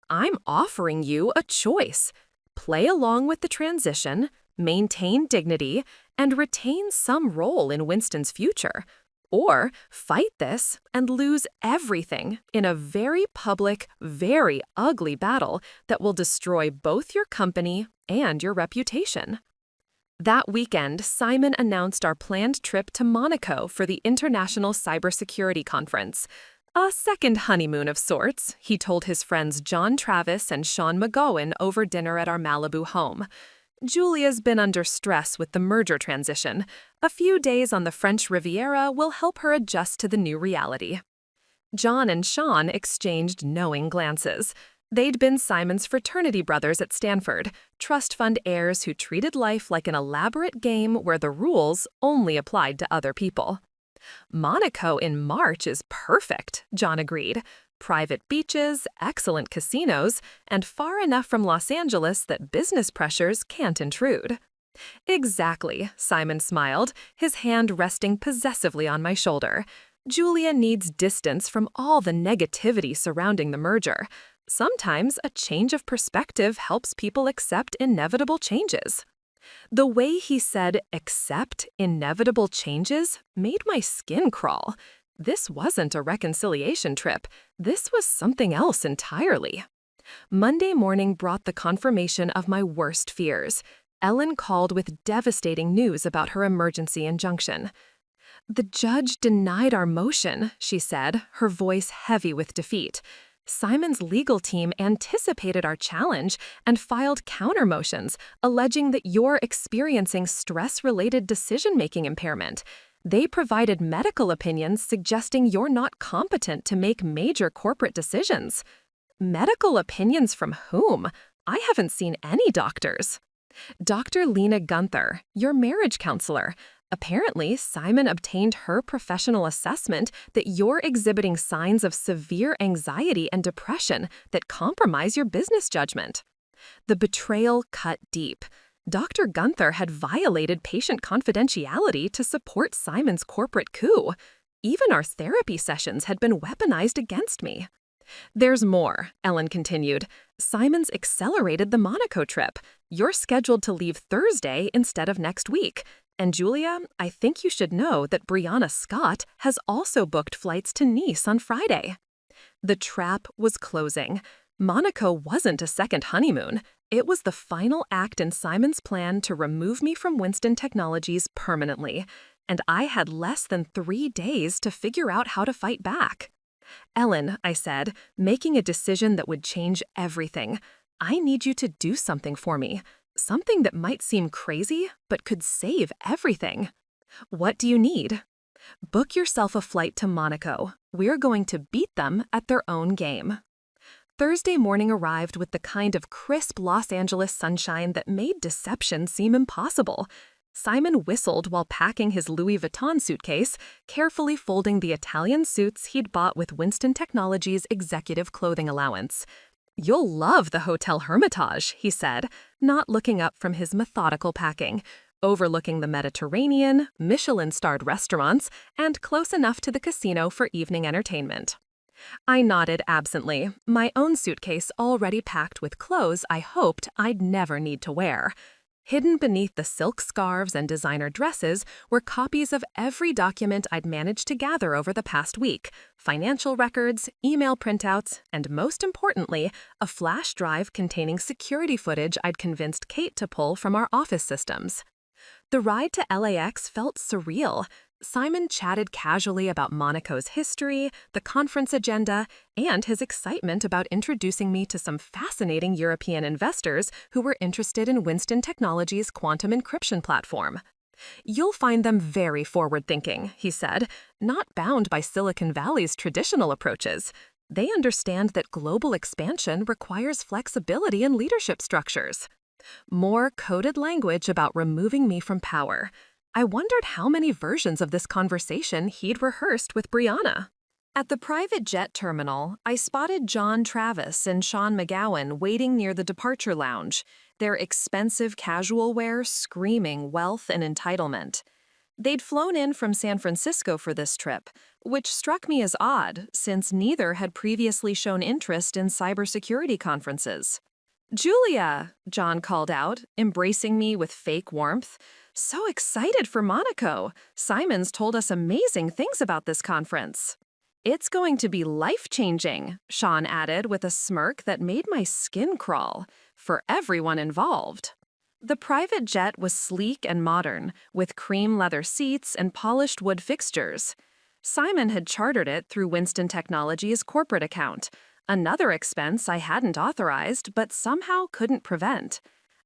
"I'm offering you a choice. Play along with the transition, maintain dignity, and retain some role in Winston's future. Or fight this and lose everything in a very public, very ugly battle that will destroy both your company and your reputation." That weekend, Simon announced our planned trip to Monaco for the International Cybersecurity Conference. A second honeymoon of sorts, he told his friends John Travis and Sean McGowan over dinner at our Malibu home. "Julia's been under stress with the merger transition. A few days on the French Riviera will help her adjust to the new reality." John and Sean exchanged knowing glances. They'd been Simon's fraternity brothers at Stanford, trust fund heirs who treated life like an elaborate game where the rules only applied to other people. "Monaco in March is perfect," John agreed. "Private beaches, excellent casinos, and far enough from Los Angeles that business pressures can't intrude." "Exactly," Simon smiled, his hand resting possessively on my shoulder. "Julia needs distance from all the negativity surrounding the merger. Sometimes a change of perspective helps people accept inevitable changes." The way he said "accept inevitable changes" made my skin crawl. This wasn't a reconciliation trip. This was something else entirely. Monday morning brought the confirmation of my worst fears. Ellen called with devastating news about her emergency injunction. "The judge denied our motion," she said, her voice heavy with defeat. "Simon's legal team anticipated our challenge and filed counter motions, alleging that you're experiencing stress-related decision-making impairment. They provided medical opinions suggesting you're not competent to make major corporate decisions." "Medical opinions from whom? I haven't seen any doctors." "Dr. Lena Gunther, your marriage counselor. Apparently, Simon obtained her professional assessment that you're exhibiting signs of severe anxiety and depression that compromise your business judgment. The betrayal cut deep. Dr. Gunther had violated patient confidentiality to support Simon's corporate coup. Even our therapy sessions had been weaponized against me. There's more, Ellen continued. Simon's accelerated the Monaco trip. You're scheduled to leave Thursday instead of next week. And Julia, I think you should know that Brianna Scott has also booked flights to Nice on Friday. The trap was closing. Monaco wasn't a second honeymoon. It was the final act in Simon's plan to remove me from Winston Technologies permanently. And I had less than 3 days to figure out how to fight back. Ellen, I said, making a decision that would change everything. I need you to do something for me. Something that might seem crazy, but could save everything. What do you need? Book yourself a flight to Monaco. We're going to beat them at their own game. Thursday morning arrived with the kind of crisp Los Angeles sunshine that made deception seem impossible. Simon whistled while packing his Louis Vuitton suitcase, carefully folding the Italian suits he'd bought with Winston Technologies' executive clothing allowance. You'll love the Hotel Hermitage, he said, not looking up from his methodical packing, overlooking the Mediterranean, Michelin-starred restaurants, and close enough to the casino for evening entertainment. I nodded absently, my own suitcase already packed with clothes I hoped I'd never need to wear. Hidden beneath the silk scarves and designer dresses were copies of every document I'd managed to gather over the past week, financial records, email printouts, and most importantly, a flash drive containing security footage I'd convinced Kate to pull from our office systems. The ride to LAX felt surreal. Simon chatted casually about Monaco's history, the conference agenda, and his excitement about introducing me to some fascinating European investors who were interested in Winston Technologies' quantum encryption platform. You'll find them very forward-thinking, he said, not bound by Silicon Valley's traditional approaches. They understand that global expansion requires flexibility in leadership structures. More coded language about removing me from power. I wondered how many versions of this conversation he'd rehearsed with Brianna. At the private jet terminal, I spotted John Travis and Sean McGowan waiting near the departure lounge, their expensive casual wear screaming wealth and entitlement. They'd flown in from San Francisco for this trip, which struck me as odd since neither had previously shown interest in cybersecurity conferences. "Julia," John called out, embracing me with fake warmth. "So excited for Monaco. Simon's told us amazing things about this conference." "It's going to be life-changing," Sean added with a smirk that made my skin crawl, for everyone involved. The private jet was sleek and modern, with cream leather seats and polished wood fixtures. Simon had chartered it through Winston Technologies' corporate account, another expense I hadn't authorized but somehow couldn't prevent.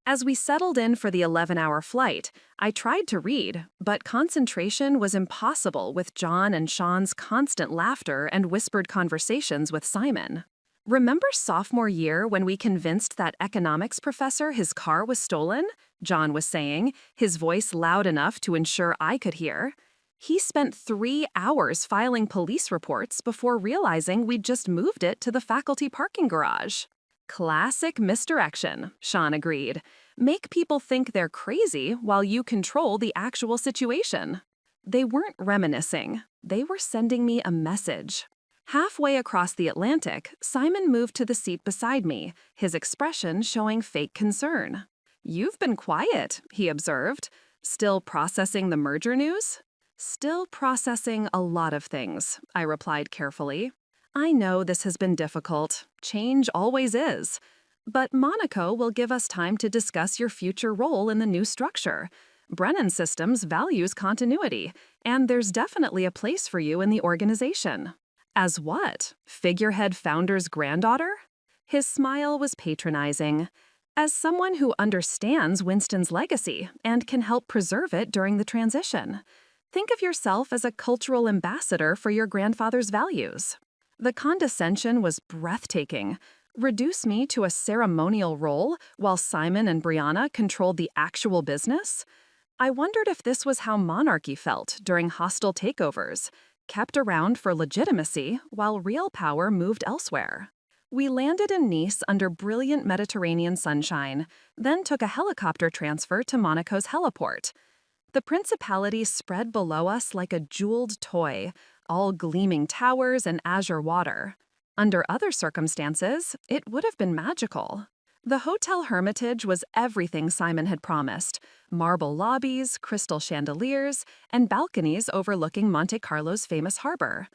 As we settled in for the 11-hour flight, I tried to read, but concentration was impossible with John and Sean's constant laughter and whispered conversations with Simon. "Remember sophomore year when we convinced that economics professor his car was stolen?" John was saying, his voice loud enough to ensure I could hear. He spent 3 hours filing police reports before realizing we'd just moved it to the faculty parking garage. "Classic misdirection," Sean agreed. "Make people think they're crazy while you control the actual situation." They weren't reminiscing. They were sending me a message. Halfway across the Atlantic, Simon moved to the seat beside me, his expression showing fake concern. "You've been quiet," he observed. "Still processing the merger news?" "Still processing a lot of things," I replied carefully. "I know this has been difficult. Change always is. But Monaco will give us time to discuss your future role in the new structure. Brennan Systems values continuity, and there's definitely a place for you in the organization." "As what? Figurehead founder's granddaughter?" His smile was patronizing. "As someone who understands Winston's legacy and can help preserve it during the transition. Think of yourself as a cultural ambassador for your grandfather's values." The condescension was breathtaking. Reduce me to a ceremonial role while Simon and Brianna controlled the actual business? I wondered if this was how monarchy felt during hostile takeovers, kept around for legitimacy while real power moved elsewhere. We landed in Nice under brilliant Mediterranean sunshine, then took a helicopter transfer to Monaco's heliport. The principality spread below us like a jeweled toy, all gleaming towers and azure water. Under other circumstances, it would have been magical. The Hotel Hermitage was everything Simon had promised: marble lobbies, crystal chandeliers, and balconies overlooking Monte Carlo's famous harbor.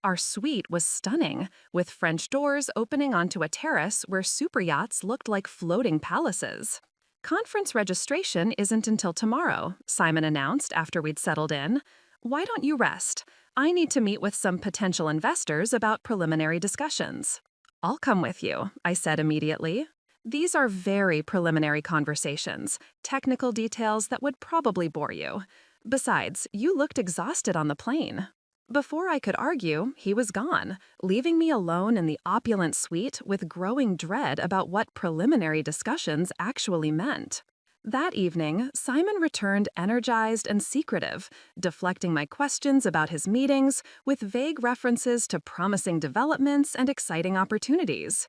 Our suite was stunning, with French doors opening onto a terrace where superyachts looked like floating palaces. "Conference registration isn't until tomorrow," Simon announced after we'd settled in. "Why don't you rest? I need to meet with some potential investors about preliminary discussions." "I'll come with you," I said immediately. "These are very preliminary conversations, technical details that would probably bore you. Besides, you looked exhausted on the plane." Before I could argue, he was gone, leaving me alone in the opulent suite with growing dread about what preliminary discussions actually meant. That evening, Simon returned energized and secretive, deflecting my questions about his meetings with vague references to promising developments and exciting opportunities.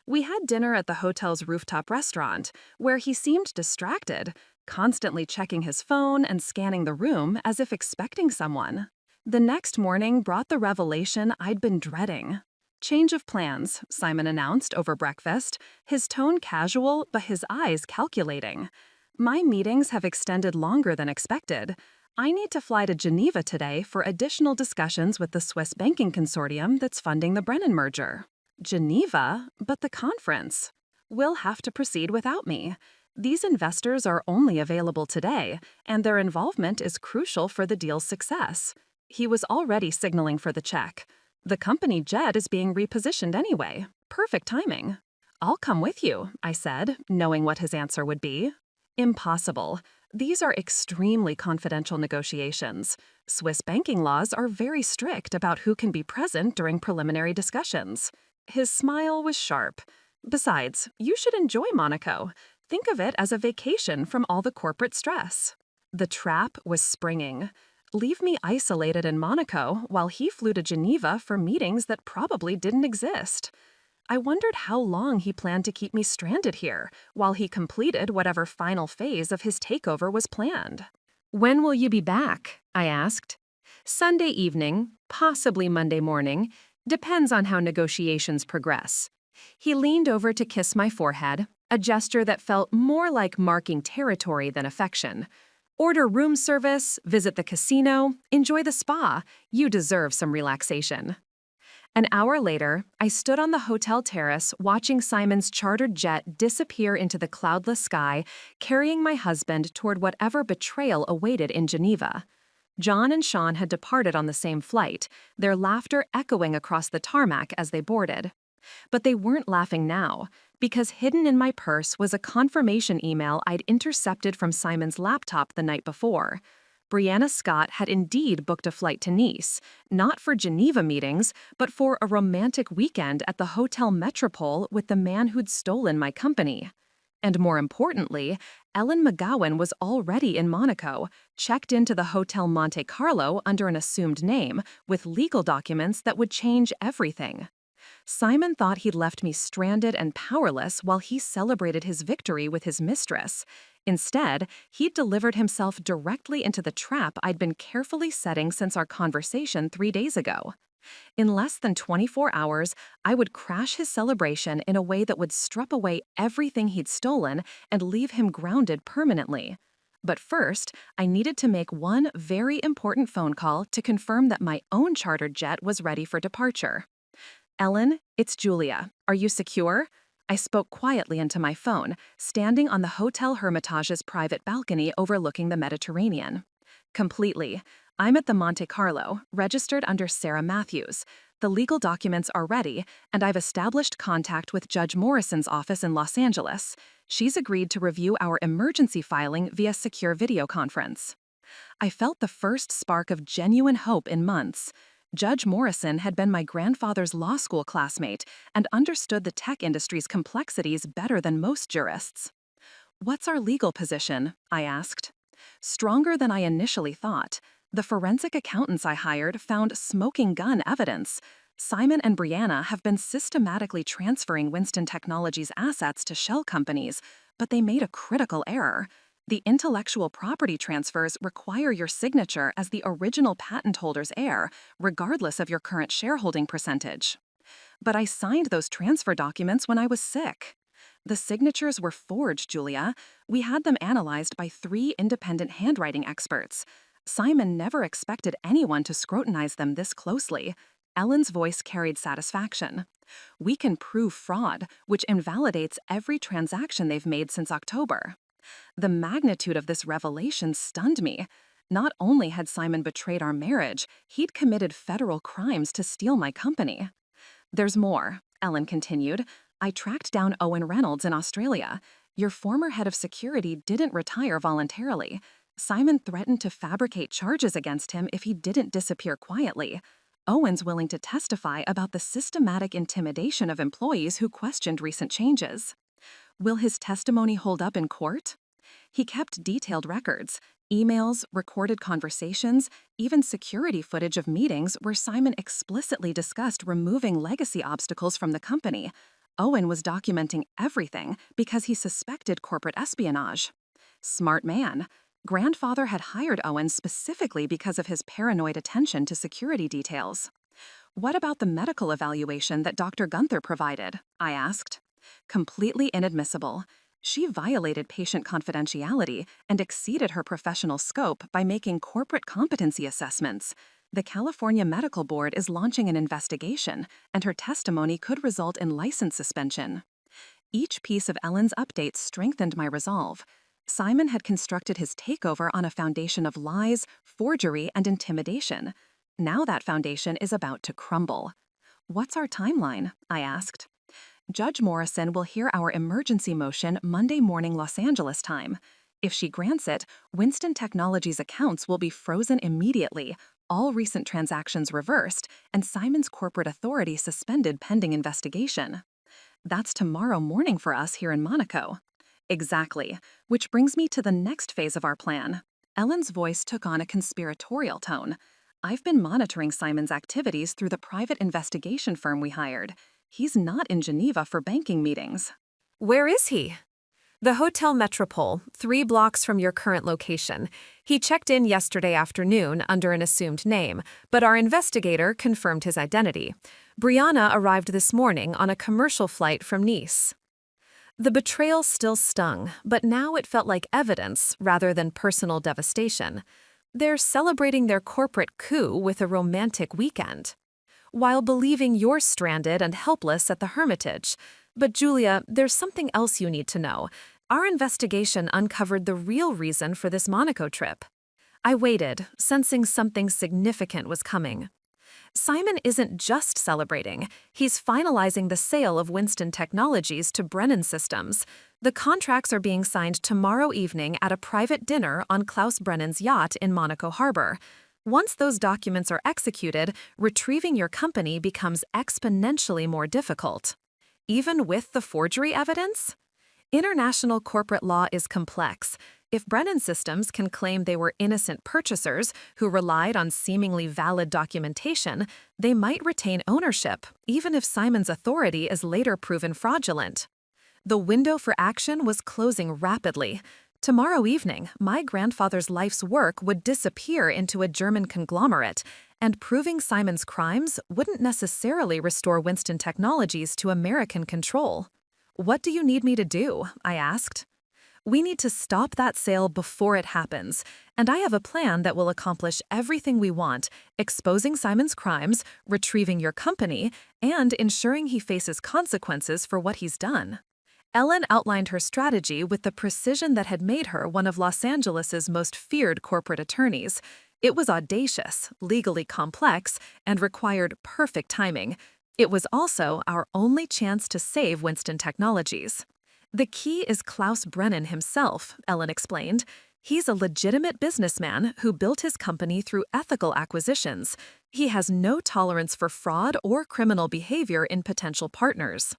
We had dinner at the hotel's rooftop restaurant, where he seemed distracted, constantly checking his phone and scanning the room as if expecting someone. The next morning brought the revelation I'd been dreading. "Change of plans," Simon announced over breakfast, his tone casual but his eyes calculating. "My meetings have extended longer than expected. I need to fly to Geneva today for additional discussions with the Swiss banking consortium that's funding the Brennan merger." Geneva? But the conference? "Will have to proceed without me. These investors are only available today, and their involvement is crucial for the deal's success." He was already signaling for the check. "The company jet is being repositioned anyway. Perfect timing." "I'll come with you," I said, knowing what his answer would be. "Impossible. These are extremely confidential negotiations. Swiss banking laws are very strict about who can be present during preliminary discussions." His smile was sharp. "Besides, you should enjoy Monaco. Think of it as a vacation from all the corporate stress." The trap was springing. Leave me isolated in Monaco while he flew to Geneva for meetings that probably didn't exist. I wondered how long he planned to keep me stranded here while he completed whatever final phase of his takeover was planned. "When will you be back?" I asked. "Sunday evening, possibly Monday morning. Depends on how negotiations progress." He leaned over to kiss my forehead, a gesture that felt more like marking territory than affection. "Order room service, visit the casino, enjoy the spa. You deserve some relaxation." An hour later, I stood on the hotel terrace watching Simon's chartered jet disappear into the cloudless sky, carrying my husband toward whatever betrayal awaited in Geneva. John and Sean had departed on the same flight, their laughter echoing across the tarmac as they boarded. But they weren't laughing now, because hidden in my purse was a confirmation email I'd intercepted from Simon's laptop the night before. Brianna Scott had indeed booked a flight to Nice, not for Geneva meetings, but for a romantic weekend at the Hotel Metropole with the man who'd stolen my company. And more importantly, Ellen McGowan was already in Monaco, checked into the Hotel Monte Carlo under an assumed name, with legal documents that would change everything. Simon thought he'd left me stranded and powerless while he celebrated his victory with his mistress. Instead, he'd delivered himself directly into the trap I'd been carefully setting since our conversation 3 days ago. In less than 24 hours, I would crash his celebration in a way that would strip away everything he'd stolen and leave him grounded permanently. But first, I needed to make one very important phone call to confirm that my own chartered jet was ready for departure. "Ellen, it's Julia. Are you secure?" I spoke quietly into my phone, standing on the Hotel Hermitage's private balcony overlooking the Mediterranean. "Completely. I'm at the Monte Carlo, registered under Sarah Matthews. The legal documents are ready, and I've established contact with Judge Morrison's office in Los Angeles. She's agreed to review our emergency filing via secure video conference." I felt the first spark of genuine hope in months. Judge Morrison had been my grandfather's law school classmate and understood the tech industry's complexities better than most jurists. "What's our legal position?" I asked. Stronger than I initially thought. The forensic accountants I hired found smoking gun evidence. Simon and Brianna have been systematically transferring Winston Technologies' assets to shell companies, but they made a critical error. The intellectual property transfers require your signature as the original patent holder's heir, regardless of your current shareholding percentage. But I signed those transfer documents when I was sick. The signatures were forged, Julia. We had them analyzed by 3 independent handwriting experts. Simon never expected anyone to scrutinize them this closely. Ellen's voice carried satisfaction. We can prove fraud, which invalidates every transaction they've made since October. The magnitude of this revelation stunned me. Not only had Simon betrayed our marriage, he'd committed federal crimes to steal my company. There's more, Ellen continued. I tracked down Owen Reynolds in Australia. Your former head of security didn't retire voluntarily. Simon threatened to fabricate charges against him if he didn't disappear quietly. Owen's willing to testify about the systematic intimidation of employees who questioned recent changes. Will his testimony hold up in court? He kept detailed records, emails, recorded conversations, even security footage of meetings where Simon explicitly discussed removing legacy obstacles from the company. Owen was documenting everything because he suspected corporate espionage. Smart man. Grandfather had hired Owen specifically because of his paranoid attention to security details. What about the medical evaluation that Dr. Gunther provided? I asked. Completely inadmissible. She violated patient confidentiality and exceeded her professional scope by making corporate competency assessments. The California Medical Board is launching an investigation, and her testimony could result in license suspension. Each piece of Ellen's updates strengthened my resolve. Simon had constructed his takeover on a foundation of lies, forgery, and intimidation. Now that foundation is about to crumble. What's our timeline? I asked. Judge Morrison will hear our emergency motion Monday morning Los Angeles time. If she grants it, Winston Technologies' accounts will be frozen immediately, all recent transactions reversed, and Simon's corporate authority suspended pending investigation. That's tomorrow morning for us here in Monaco. Exactly, which brings me to the next phase of our plan. Ellen's voice took on a conspiratorial tone. I've been monitoring Simon's activities through the private investigation firm we hired. He's not in Geneva for banking meetings. Where is he? The Hotel Metropole, 3 blocks from your current location. He checked in yesterday afternoon under an assumed name, but our investigator confirmed his identity. Brianna arrived this morning on a commercial flight from Nice. The betrayal still stung, but now it felt like evidence rather than personal devastation. They're celebrating their corporate coup with a romantic weekend, while believing you're stranded and helpless at the Hermitage. But Julia, there's something else you need to know. Our investigation uncovered the real reason for this Monaco trip. I waited, sensing something significant was coming. Simon isn't just celebrating, he's finalizing the sale of Winston Technologies to Brennan Systems. The contracts are being signed tomorrow evening at a private dinner on Klaus Brennan's yacht in Monaco Harbor. Once those documents are executed, retrieving your company becomes exponentially more difficult. Even with the forgery evidence? International corporate law is complex. If Brennan Systems can claim they were innocent purchasers who relied on seemingly valid documentation, they might retain ownership, even if Simon's authority is later proven fraudulent. The window for action was closing rapidly. Tomorrow evening, my grandfather's life's work would disappear into a German conglomerate, and proving Simon's crimes wouldn't necessarily restore Winston Technologies to American control. What do you need me to do? I asked. We need to stop that sale before it happens, and I have a plan that will accomplish everything we want, exposing Simon's crimes, retrieving your company, and ensuring he faces consequences for what he's done. Ellen outlined her strategy with the precision that had made her one of Los Angeles's most feared corporate attorneys. It was audacious, legally complex, and required perfect timing. It was also our only chance to save Winston Technologies. The key is Klaus Brennan himself, Ellen explained. He's a legitimate businessman who built his company through ethical acquisitions. He has no tolerance for fraud or criminal behavior in potential partners.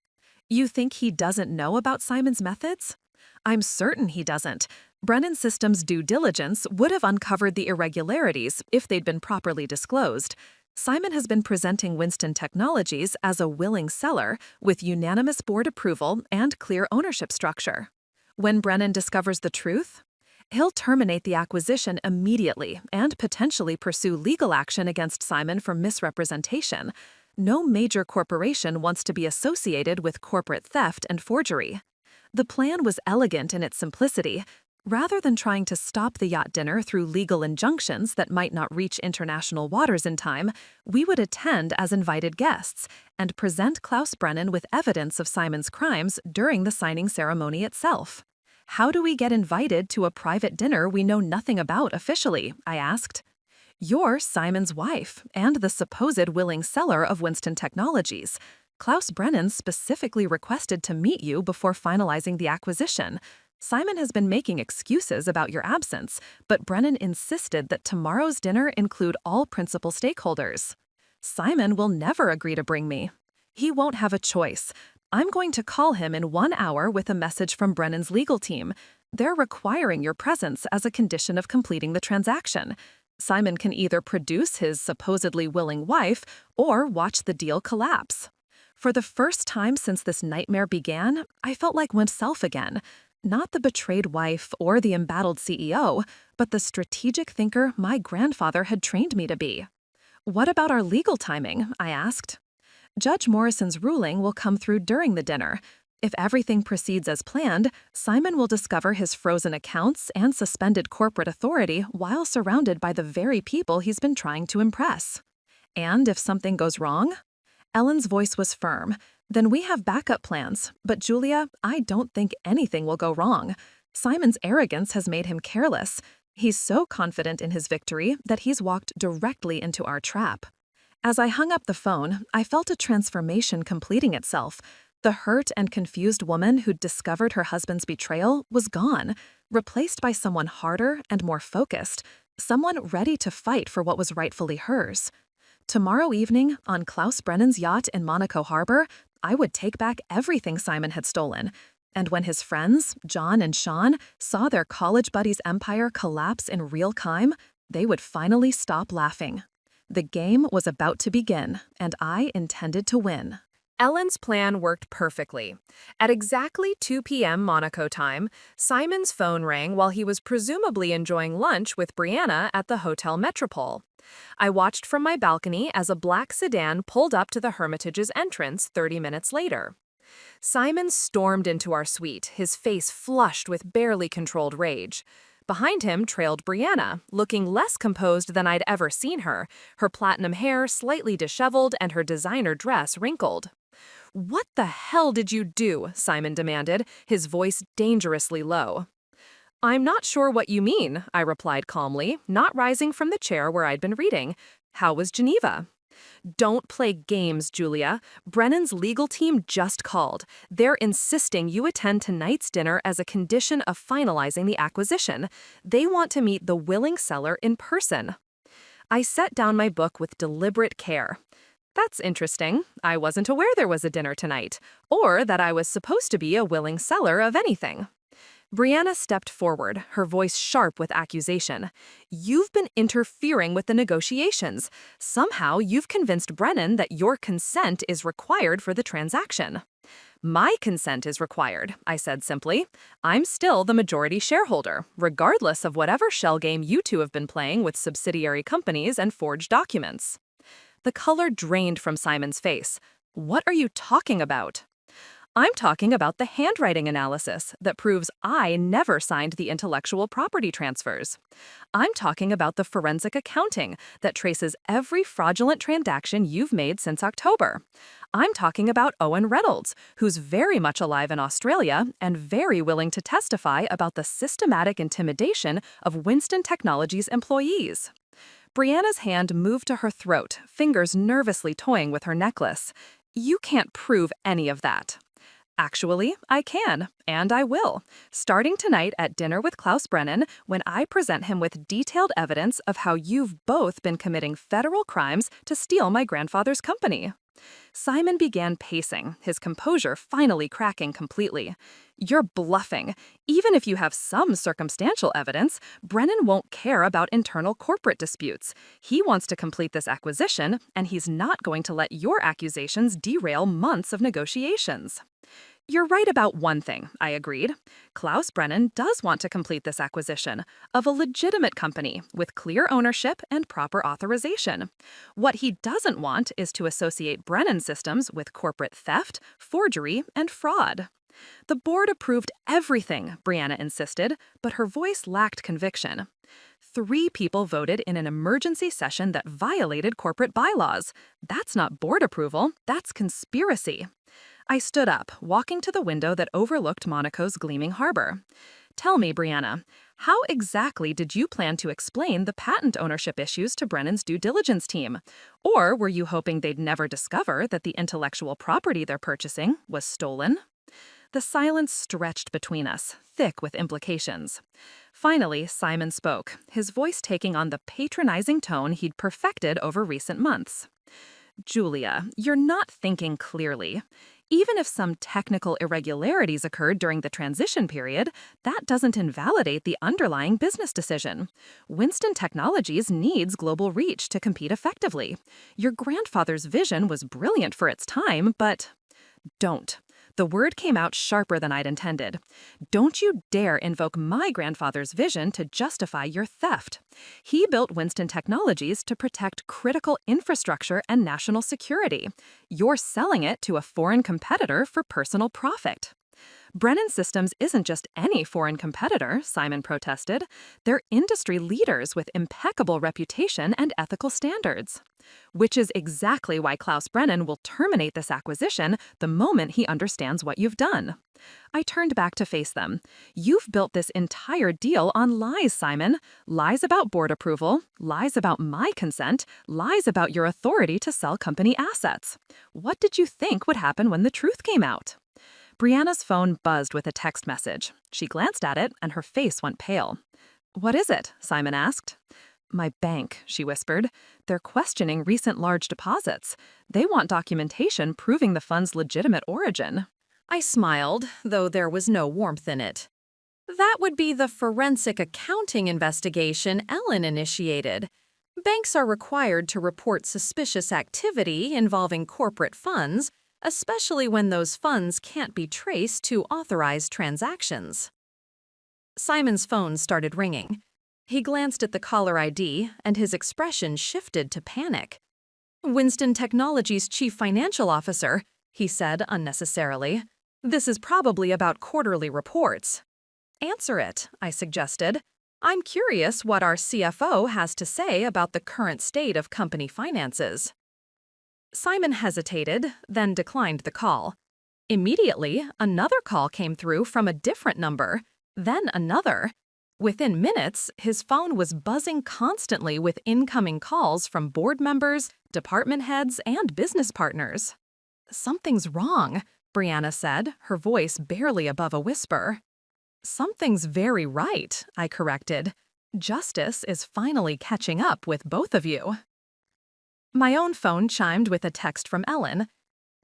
You think he doesn't know about Simon's methods? I'm certain he doesn't. Brennan Systems' due diligence would have uncovered the irregularities if they'd been properly disclosed. Simon has been presenting Winston Technologies as a willing seller with unanimous board approval and clear ownership structure. When Brennan discovers the truth, he'll terminate the acquisition immediately and potentially pursue legal action against Simon for misrepresentation. No major corporation wants to be associated with corporate theft and forgery. The plan was elegant in its simplicity. Rather than trying to stop the yacht dinner through legal injunctions that might not reach international waters in time, we would attend as invited guests and present Klaus Brennan with evidence of Simon's crimes during the signing ceremony itself. How do we get invited to a private dinner we know nothing about officially? I asked. You're Simon's wife and the supposed willing seller of Winston Technologies. Klaus Brennan specifically requested to meet you before finalizing the acquisition. Simon has been making excuses about your absence, but Brennan insisted that tomorrow's dinner include all principal stakeholders. Simon will never agree to bring me. He won't have a choice. I'm going to call him in 1 hour with a message from Brennan's legal team. They're requiring your presence as a condition of completing the transaction. Simon can either produce his supposedly willing wife or watch the deal collapse. For the first time since this nightmare began, I felt like myself again. Not the betrayed wife or the embattled CEO, but the strategic thinker my grandfather had trained me to be. What about our legal timing? I asked. Judge Morrison's ruling will come through during the dinner. If everything proceeds as planned, Simon will discover his frozen accounts and suspended corporate authority while surrounded by the very people he's been trying to impress. And if something goes wrong? Ellen's voice was firm. Then we have backup plans, but Julia, I don't think anything will go wrong. Simon's arrogance has made him careless. He's so confident in his victory that he's walked directly into our trap. As I hung up the phone, I felt a transformation completing itself. The hurt and confused woman who'd discovered her husband's betrayal was gone, replaced by someone harder and more focused, someone ready to fight for what was rightfully hers. Tomorrow evening, on Klaus Brennan's yacht in Monaco Harbor, I would take back everything Simon had stolen. And when his friends, John and Sean, saw their college buddy's empire collapse in real time, they would finally stop laughing. The game was about to begin, and I intended to win. Ellen's plan worked perfectly. At exactly 2 p.m. Monaco time, Simon's phone rang while he was presumably enjoying lunch with Brianna at the Hotel Metropole. I watched from my balcony as a black sedan pulled up to the Hermitage's entrance 30 minutes later. Simon stormed into our suite, his face flushed with barely controlled rage. Behind him trailed Brianna, looking less composed than I'd ever seen her, her platinum hair slightly disheveled and her designer dress wrinkled. "What the hell did you do?" Simon demanded, his voice dangerously low. "I'm not sure what you mean," I replied calmly, not rising from the chair where I'd been reading. "How was Geneva?" "Don't play games, Julia. Brennan's legal team just called. They're insisting you attend tonight's dinner as a condition of finalizing the acquisition. They want to meet the willing seller in person." I set down my book with deliberate care. That's interesting. I wasn't aware there was a dinner tonight, or that I was supposed to be a willing seller of anything. Brianna stepped forward, her voice sharp with accusation. "You've been interfering with the negotiations. Somehow you've convinced Brennan that your consent is required for the transaction." "My consent is required," I said simply. "I'm still the majority shareholder, regardless of whatever shell game you two have been playing with subsidiary companies and forged documents." The color drained from Simon's face. "What are you talking about?" "I'm talking about the handwriting analysis that proves I never signed the intellectual property transfers. I'm talking about the forensic accounting that traces every fraudulent transaction you've made since October. I'm talking about Owen Reynolds, who's very much alive in Australia and very willing to testify about the systematic intimidation of Winston Technologies employees." Brianna's hand moved to her throat, fingers nervously toying with her necklace. "You can't prove any of that." "Actually, I can, and I will, starting tonight at dinner with Klaus Brennan when I present him with detailed evidence of how you've both been committing federal crimes to steal my grandfather's company." Simon began pacing, his composure finally cracking completely. You're bluffing. Even if you have some circumstantial evidence, Brennan won't care about internal corporate disputes. He wants to complete this acquisition, and he's not going to let your accusations derail months of negotiations. You're right about one thing, I agreed. Klaus Brennan does want to complete this acquisition of a legitimate company with clear ownership and proper authorization. What he doesn't want is to associate Brennan systems with corporate theft, forgery, and fraud. The board approved everything, Brianna insisted, but her voice lacked conviction. 3 people voted in an emergency session that violated corporate bylaws. That's not board approval, that's conspiracy. I stood up, walking to the window that overlooked Monaco's gleaming harbor. Tell me, Brianna, how exactly did you plan to explain the patent ownership issues to Brennan's due diligence team? Or were you hoping they'd never discover that the intellectual property they're purchasing was stolen? The silence stretched between us, thick with implications. Finally, Simon spoke, his voice taking on the patronizing tone he'd perfected over recent months. Julia, you're not thinking clearly. Even if some technical irregularities occurred during the transition period, that doesn't invalidate the underlying business decision. Winston Technologies needs global reach to compete effectively. Your grandfather's vision was brilliant for its time, but don't. The word came out sharper than I'd intended. Don't you dare invoke my grandfather's vision to justify your theft. He built Winston Technologies to protect critical infrastructure and national security. You're selling it to a foreign competitor for personal profit. Brennan Systems isn't just any foreign competitor, Simon protested. They're industry leaders with impeccable reputation and ethical standards. Which is exactly why Klaus Brennan will terminate this acquisition the moment he understands what you've done. I turned back to face them. You've built this entire deal on lies, Simon. Lies about board approval, lies about my consent, lies about your authority to sell company assets. What did you think would happen when the truth came out? Brianna's phone buzzed with a text message. She glanced at it, and her face went pale. What is it? Simon asked. My bank, she whispered. They're questioning recent large deposits. They want documentation proving the fund's legitimate origin. I smiled, though there was no warmth in it. That would be the forensic accounting investigation Ellen initiated. Banks are required to report suspicious activity involving corporate funds, especially when those funds can't be traced to authorized transactions. Simon's phone started ringing. He glanced at the caller ID, and his expression shifted to panic. Winston Technologies' chief financial officer, he said unnecessarily. This is probably about quarterly reports. Answer it, I suggested. I'm curious what our CFO has to say about the current state of company finances. Simon hesitated, then declined the call. Immediately, another call came through from a different number, then another. Within minutes, his phone was buzzing constantly with incoming calls from board members, department heads, and business partners. Something's wrong, Brianna said, her voice barely above a whisper. Something's very right, I corrected. Justice is finally catching up with both of you. My own phone chimed with a text from Ellen.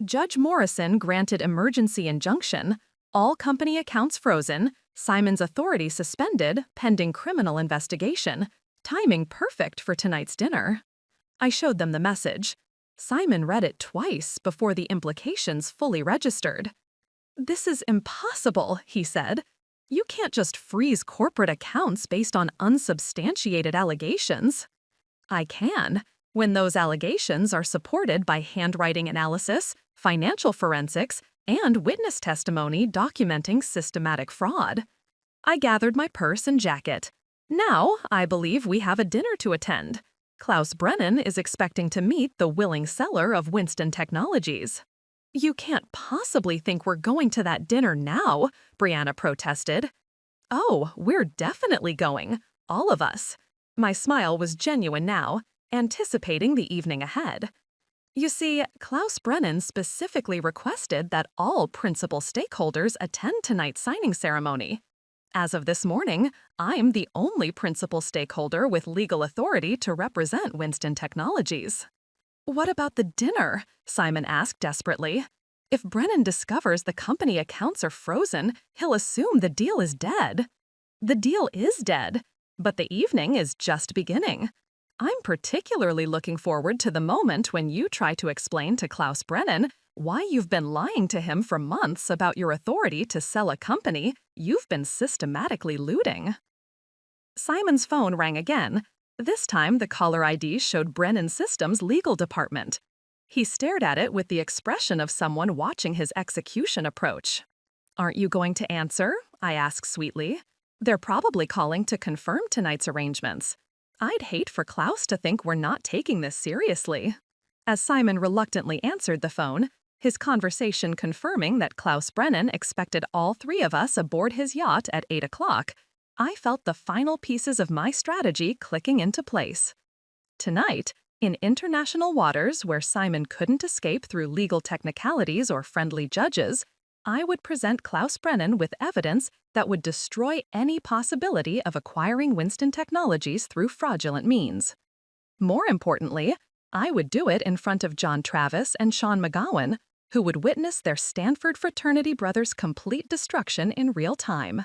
Judge Morrison granted emergency injunction, all company accounts frozen, Simon's authority suspended pending criminal investigation. Timing perfect for tonight's dinner. I showed them the message. Simon read it twice before the implications fully registered. This is impossible, he said. You can't just freeze corporate accounts based on unsubstantiated allegations. I can, when those allegations are supported by handwriting analysis, financial forensics, and witness testimony documenting systematic fraud. I gathered my purse and jacket. Now, I believe we have a dinner to attend. Klaus Brennan is expecting to meet the willing seller of Winston Technologies. You can't possibly think we're going to that dinner now, Brianna protested. Oh, we're definitely going. All of us. My smile was genuine now, anticipating the evening ahead. You see, Klaus Brennan specifically requested that all principal stakeholders attend tonight's signing ceremony. As of this morning, I'm the only principal stakeholder with legal authority to represent Winston Technologies. What about the dinner? Simon asked desperately. If Brennan discovers the company accounts are frozen, he'll assume the deal is dead. The deal is dead, but the evening is just beginning. I'm particularly looking forward to the moment when you try to explain to Klaus Brennan why you've been lying to him for months about your authority to sell a company you've been systematically looting. Simon's phone rang again. This time, the caller ID showed Brennan Systems' legal department. He stared at it with the expression of someone watching his execution approach. "Aren't you going to answer?" I asked sweetly. "They're probably calling to confirm tonight's arrangements. I'd hate for Klaus to think we're not taking this seriously." As Simon reluctantly answered the phone, his conversation confirming that Klaus Brennan expected all three of us aboard his yacht at 8 o'clock, I felt the final pieces of my strategy clicking into place. Tonight, in international waters where Simon couldn't escape through legal technicalities or friendly judges, I would present Klaus Brennan with evidence that would destroy any possibility of acquiring Winston Technologies through fraudulent means. More importantly, I would do it in front of John Travis and Sean McGowan, who would witness their Stanford fraternity brothers' complete destruction in real time.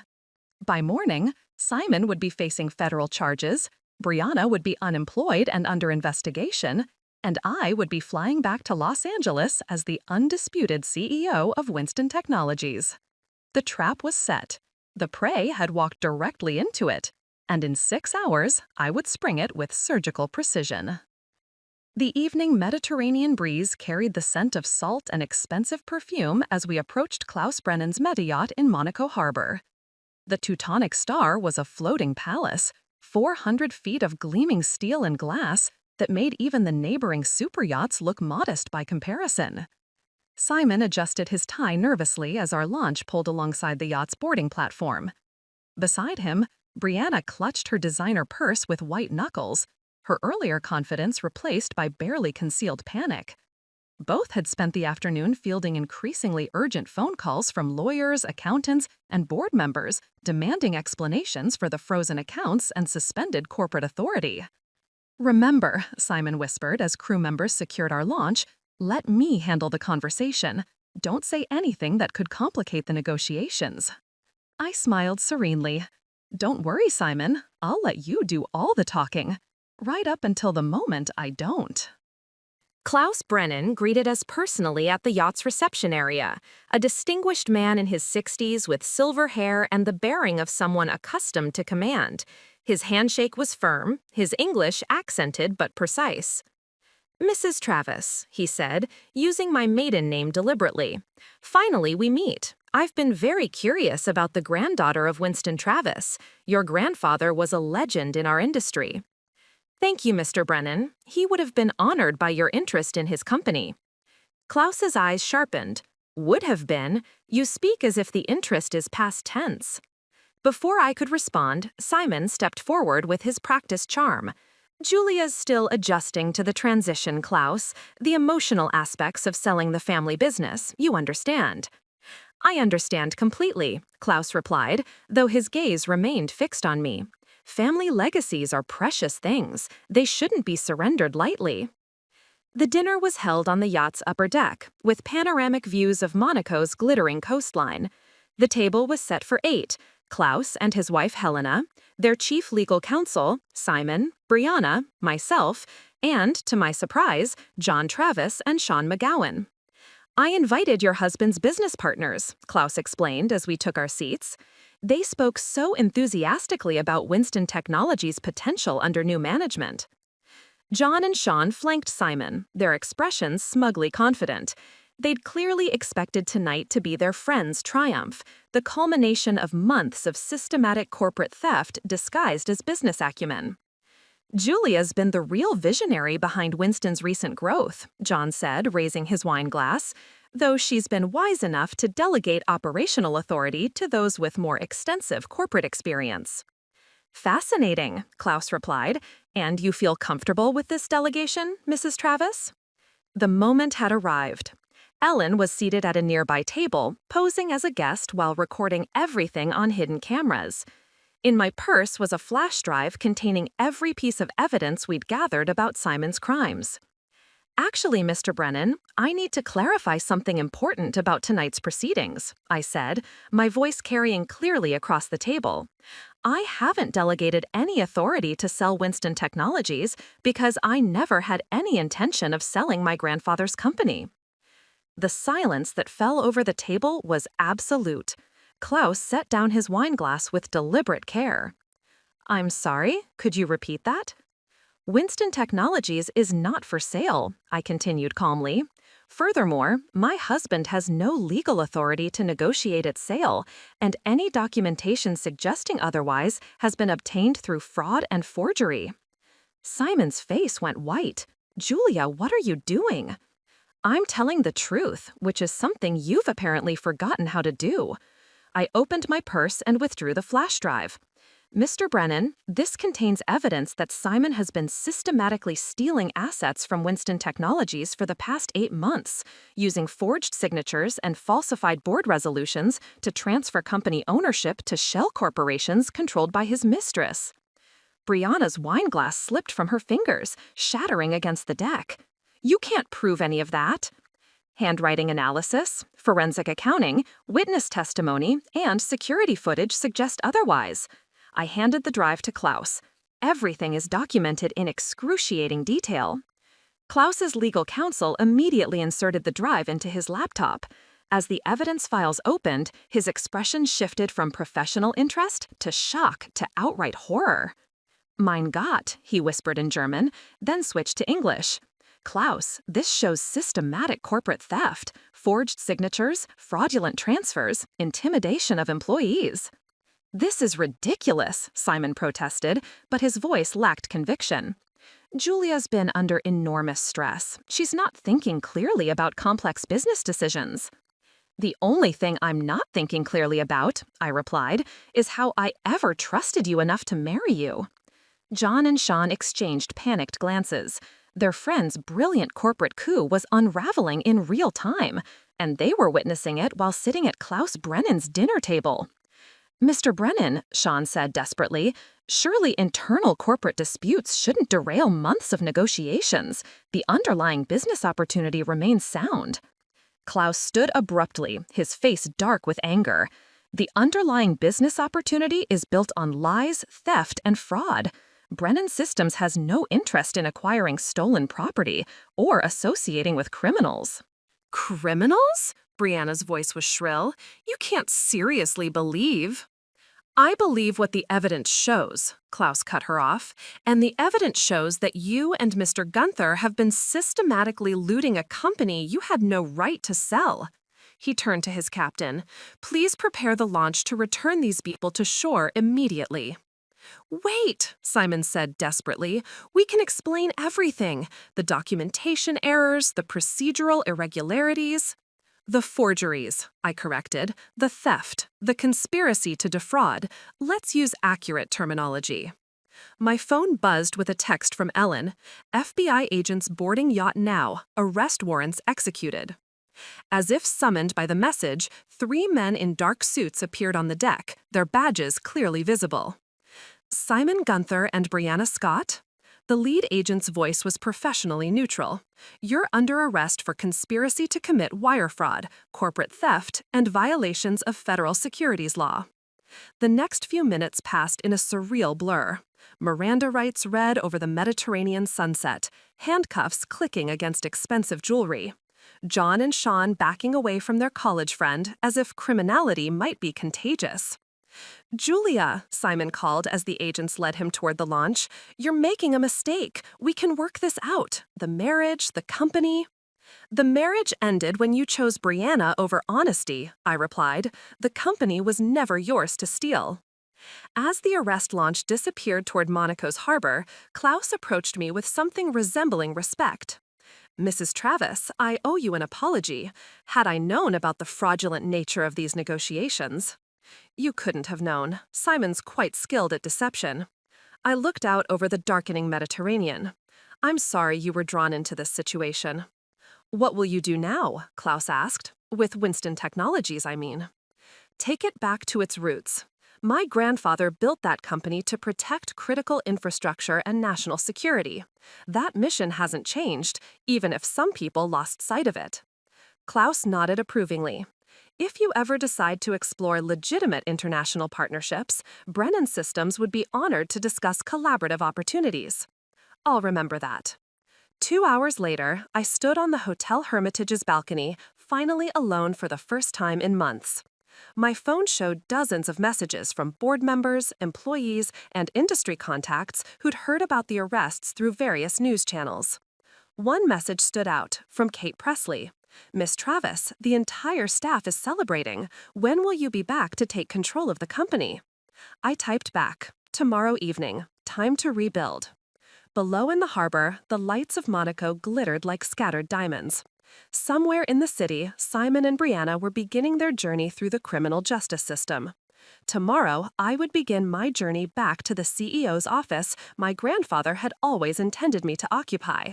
By morning, Simon would be facing federal charges, Brianna would be unemployed and under investigation, and I would be flying back to Los Angeles as the undisputed CEO of Winston Technologies. The trap was set. The prey had walked directly into it, and in 6 hours, I would spring it with surgical precision. The evening Mediterranean breeze carried the scent of salt and expensive perfume as we approached Klaus Brennan's meta-yacht in Monaco Harbor. The Teutonic Star was a floating palace, 400 feet of gleaming steel and glass that made even the neighboring superyachts look modest by comparison. Simon adjusted his tie nervously as our launch pulled alongside the yacht's boarding platform. Beside him, Brianna clutched her designer purse with white knuckles, her earlier confidence replaced by barely concealed panic. Both had spent the afternoon fielding increasingly urgent phone calls from lawyers, accountants, and board members demanding explanations for the frozen accounts and suspended corporate authority. "Remember," Simon whispered as crew members secured our launch, "let me handle the conversation. Don't say anything that could complicate the negotiations." I smiled serenely. "Don't worry, Simon. I'll let you do all the talking. Right up until the moment I don't." Klaus Brennan greeted us personally at the yacht's reception area, a distinguished man in his 60s with silver hair and the bearing of someone accustomed to command. His handshake was firm, his English accented but precise. "Mrs. Travis," he said, using my maiden name deliberately. "Finally, we meet. I've been very curious about the granddaughter of Winston Travis. Your grandfather was a legend in our industry." "Thank you, Mr. Brennan. He would have been honored by your interest in his company." Klaus's eyes sharpened. "Would have been? You speak as if the interest is past tense." Before I could respond, Simon stepped forward with his practiced charm. "Julia's still adjusting to the transition, Klaus, the emotional aspects of selling the family business, you understand." "I understand completely," Klaus replied, though his gaze remained fixed on me. "Family legacies are precious things. They shouldn't be surrendered lightly." The dinner was held on the yacht's upper deck, with panoramic views of Monaco's glittering coastline. The table was set for 8, Klaus and his wife Helena, their chief legal counsel, Simon, Brianna, myself, and, to my surprise, John Travis and Sean McGowan. "I invited your husband's business partners," Klaus explained as we took our seats. "They spoke so enthusiastically about Winston Technologies' potential under new management." John and Sean flanked Simon, their expressions smugly confident. They'd clearly expected tonight to be their friend's triumph, the culmination of months of systematic corporate theft disguised as business acumen. "Julia's been the real visionary behind Winston's recent growth," John said, raising his wine glass, "though she's been wise enough to delegate operational authority to those with more extensive corporate experience." "Fascinating," Klaus replied. "And you feel comfortable with this delegation, Mrs. Travis?" The moment had arrived. Ellen was seated at a nearby table, posing as a guest while recording everything on hidden cameras. In my purse was a flash drive containing every piece of evidence we'd gathered about Simon's crimes. Actually, Mr. Brennan, I need to clarify something important about tonight's proceedings, I said, my voice carrying clearly across the table. I haven't delegated any authority to sell Winston Technologies because I never had any intention of selling my grandfather's company. The silence that fell over the table was absolute. Klaus set down his wineglass with deliberate care. I'm sorry, could you repeat that? Winston Technologies is not for sale, I continued calmly. Furthermore, my husband has no legal authority to negotiate its sale, and any documentation suggesting otherwise has been obtained through fraud and forgery. Simon's face went white. Julia, what are you doing? I'm telling the truth, which is something you've apparently forgotten how to do. I opened my purse and withdrew the flash drive. Mr. Brennan, this contains evidence that Simon has been systematically stealing assets from Winston Technologies for the past 8 months, using forged signatures and falsified board resolutions to transfer company ownership to shell corporations controlled by his mistress. Brianna's wineglass slipped from her fingers, shattering against the deck. You can't prove any of that. Handwriting analysis, forensic accounting, witness testimony, and security footage suggest otherwise. I handed the drive to Klaus. Everything is documented in excruciating detail. Klaus's legal counsel immediately inserted the drive into his laptop. As the evidence files opened, his expression shifted from professional interest to shock to outright horror. Mein Gott, he whispered in German, then switched to English. Klaus, this shows systematic corporate theft, forged signatures, fraudulent transfers, intimidation of employees. This is ridiculous, Simon protested, but his voice lacked conviction. Julia's been under enormous stress. She's not thinking clearly about complex business decisions. The only thing I'm not thinking clearly about, I replied, is how I ever trusted you enough to marry you. John and Sean exchanged panicked glances. Their friend's brilliant corporate coup was unraveling in real time, and they were witnessing it while sitting at Klaus Brennan's dinner table. Mr. Brennan, Sean said desperately, surely internal corporate disputes shouldn't derail months of negotiations. The underlying business opportunity remains sound. Klaus stood abruptly, his face dark with anger. The underlying business opportunity is built on lies, theft, and fraud. Brennan Systems has no interest in acquiring stolen property or associating with criminals. Criminals? Brianna's voice was shrill. You can't seriously believe. I believe what the evidence shows, Klaus cut her off, and the evidence shows that you and Mr. Gunther have been systematically looting a company you had no right to sell. He turned to his captain. Please prepare the launch to return these people to shore immediately. Wait, Simon said desperately. We can explain everything. The documentation errors, the procedural irregularities. The forgeries, I corrected, the theft, the conspiracy to defraud. Let's use accurate terminology. My phone buzzed with a text from Ellen. FBI agents boarding yacht now. Arrest warrants executed. As if summoned by the message, 3 men in dark suits appeared on the deck, their badges clearly visible. Simon Gunther and Brianna Scott? The lead agent's voice was professionally neutral. You're under arrest for conspiracy to commit wire fraud, corporate theft, and violations of federal securities law. The next few minutes passed in a surreal blur. Miranda rights read over the Mediterranean sunset, handcuffs clicking against expensive jewelry. John and Sean backing away from their college friend as if criminality might be contagious. Julia, Simon called as the agents led him toward the launch. You're making a mistake. We can work this out. The marriage, the company. The marriage ended when you chose Brianna over honesty, I replied. The company was never yours to steal. As the arrest launch disappeared toward Monaco's harbor, Klaus approached me with something resembling respect. Mrs. Travis, I owe you an apology. Had I known about the fraudulent nature of these negotiations. You couldn't have known. Simon's quite skilled at deception. I looked out over the darkening Mediterranean. I'm sorry you were drawn into this situation. What will you do now? Klaus asked. With Winston Technologies, I mean. Take it back to its roots. My grandfather built that company to protect critical infrastructure and national security. That mission hasn't changed, even if some people lost sight of it. Klaus nodded approvingly. If you ever decide to explore legitimate international partnerships, Brennan Systems would be honored to discuss collaborative opportunities. I'll remember that. 2 hours later, I stood on the Hotel Hermitage's balcony, finally alone for the first time in months. My phone showed dozens of messages from board members, employees, and industry contacts who'd heard about the arrests through various news channels. One message stood out, from Kate Presley. "Miss Travis, the entire staff is celebrating. When will you be back to take control of the company?" I typed back, "Tomorrow evening. Time to rebuild." Below in the harbor, the lights of Monaco glittered like scattered diamonds. Somewhere in the city, Simon and Brianna were beginning their journey through the criminal justice system. Tomorrow, I would begin my journey back to the CEO's office my grandfather had always intended me to occupy.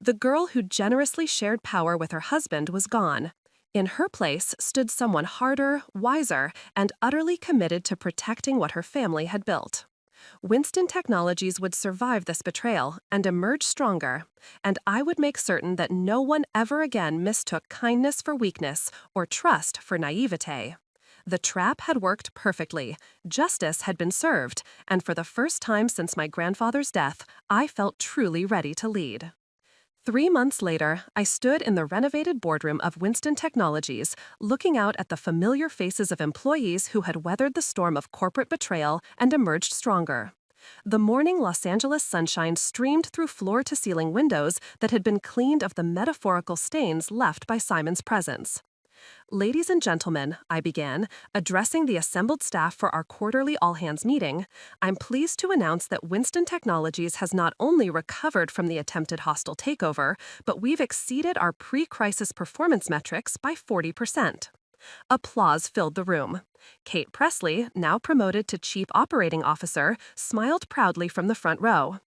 The girl who generously shared power with her husband was gone. In her place stood someone harder, wiser, and utterly committed to protecting what her family had built. Winston Technologies would survive this betrayal and emerge stronger, and I would make certain that no one ever again mistook kindness for weakness or trust for naivete. The trap had worked perfectly, justice had been served, and for the first time since my grandfather's death, I felt truly ready to lead. 3 months later, I stood in the renovated boardroom of Winston Technologies, looking out at the familiar faces of employees who had weathered the storm of corporate betrayal and emerged stronger. The morning Los Angeles sunshine streamed through floor-to-ceiling windows that had been cleaned of the metaphorical stains left by Simon's presence. "Ladies and gentlemen," I began, addressing the assembled staff for our quarterly all-hands meeting, "I'm pleased to announce that Winston Technologies has not only recovered from the attempted hostile takeover, but we've exceeded our pre-crisis performance metrics by 40%. Applause filled the room. Kate Presley, now promoted to Chief Operating Officer, smiled proudly from the front row.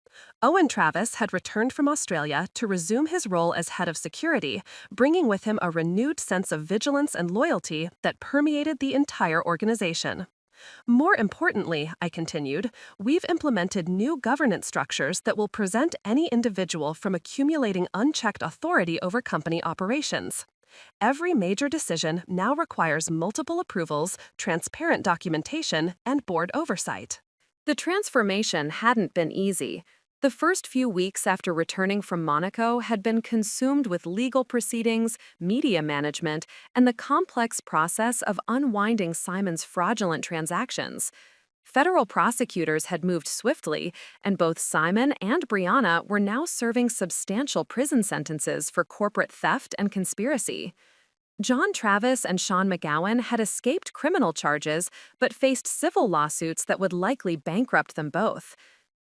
Owen Travis had returned from Australia to resume his role as head of security, bringing with him a renewed sense of vigilance and loyalty that permeated the entire organization. More importantly, I continued, we've implemented new governance structures that will prevent any individual from accumulating unchecked authority over company operations. Every major decision now requires multiple approvals, transparent documentation, and board oversight." The transformation hadn't been easy. The first few weeks after returning from Monaco had been consumed with legal proceedings, media management, and the complex process of unwinding Simon's fraudulent transactions. Federal prosecutors had moved swiftly, and both Simon and Brianna were now serving substantial prison sentences for corporate theft and conspiracy. John Travis and Sean McGowan had escaped criminal charges but faced civil lawsuits that would likely bankrupt them both.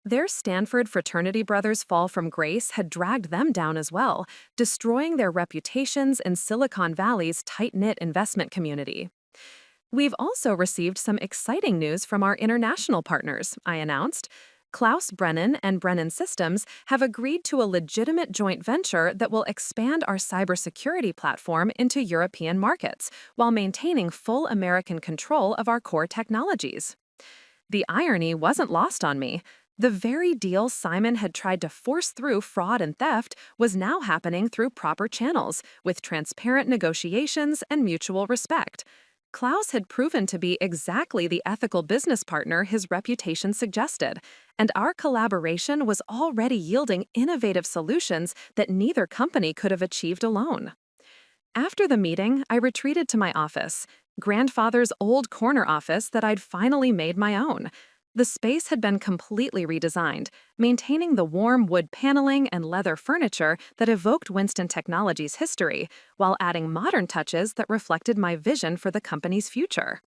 Their Stanford fraternity brothers' fall from grace had dragged them down as well, destroying their reputations in Silicon Valley's tight-knit investment community. "We've also received some exciting news from our international partners," I announced. "Klaus Brennan and Brennan Systems have agreed to a legitimate joint venture that will expand our cybersecurity platform into European markets, while maintaining full American control of our core technologies." The irony wasn't lost on me. The very deal Simon had tried to force through fraud and theft was now happening through proper channels, with transparent negotiations and mutual respect. Klaus had proven to be exactly the ethical business partner his reputation suggested, and our collaboration was already yielding innovative solutions that neither company could have achieved alone. After the meeting, I retreated to my office, grandfather's old corner office that I'd finally made my own. The space had been completely redesigned, maintaining the warm wood paneling and leather furniture that evoked Winston Technologies' history, while adding modern touches that reflected my vision for the company's future.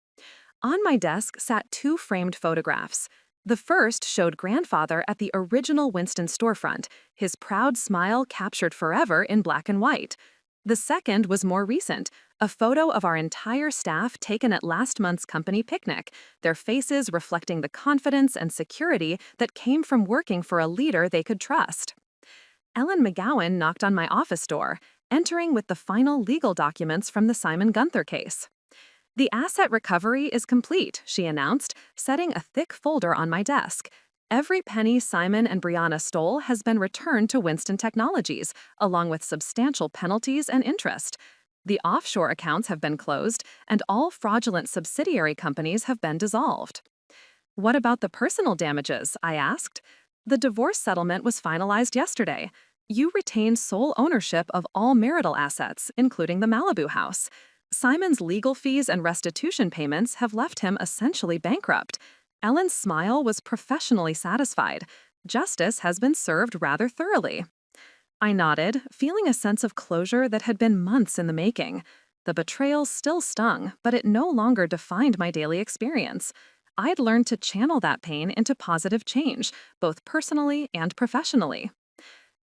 On my desk sat 2 framed photographs. The first showed grandfather at the original Winston storefront, his proud smile captured forever in black and white. The second was more recent, a photo of our entire staff taken at last month's company picnic, their faces reflecting the confidence and security that came from working for a leader they could trust. Ellen McGowan knocked on my office door, entering with the final legal documents from the Simon Gunther case. The asset recovery is complete, she announced, setting a thick folder on my desk. Every penny Simon and Brianna stole has been returned to Winston Technologies, along with substantial penalties and interest. The offshore accounts have been closed, and all fraudulent subsidiary companies have been dissolved. What about the personal damages? I asked. The divorce settlement was finalized yesterday. You retain sole ownership of all marital assets, including the Malibu house. Simon's legal fees and restitution payments have left him essentially bankrupt. Ellen's smile was professionally satisfied. Justice has been served rather thoroughly. I nodded, feeling a sense of closure that had been months in the making. The betrayal still stung, but it no longer defined my daily experience. I'd learned to channel that pain into positive change, both personally and professionally.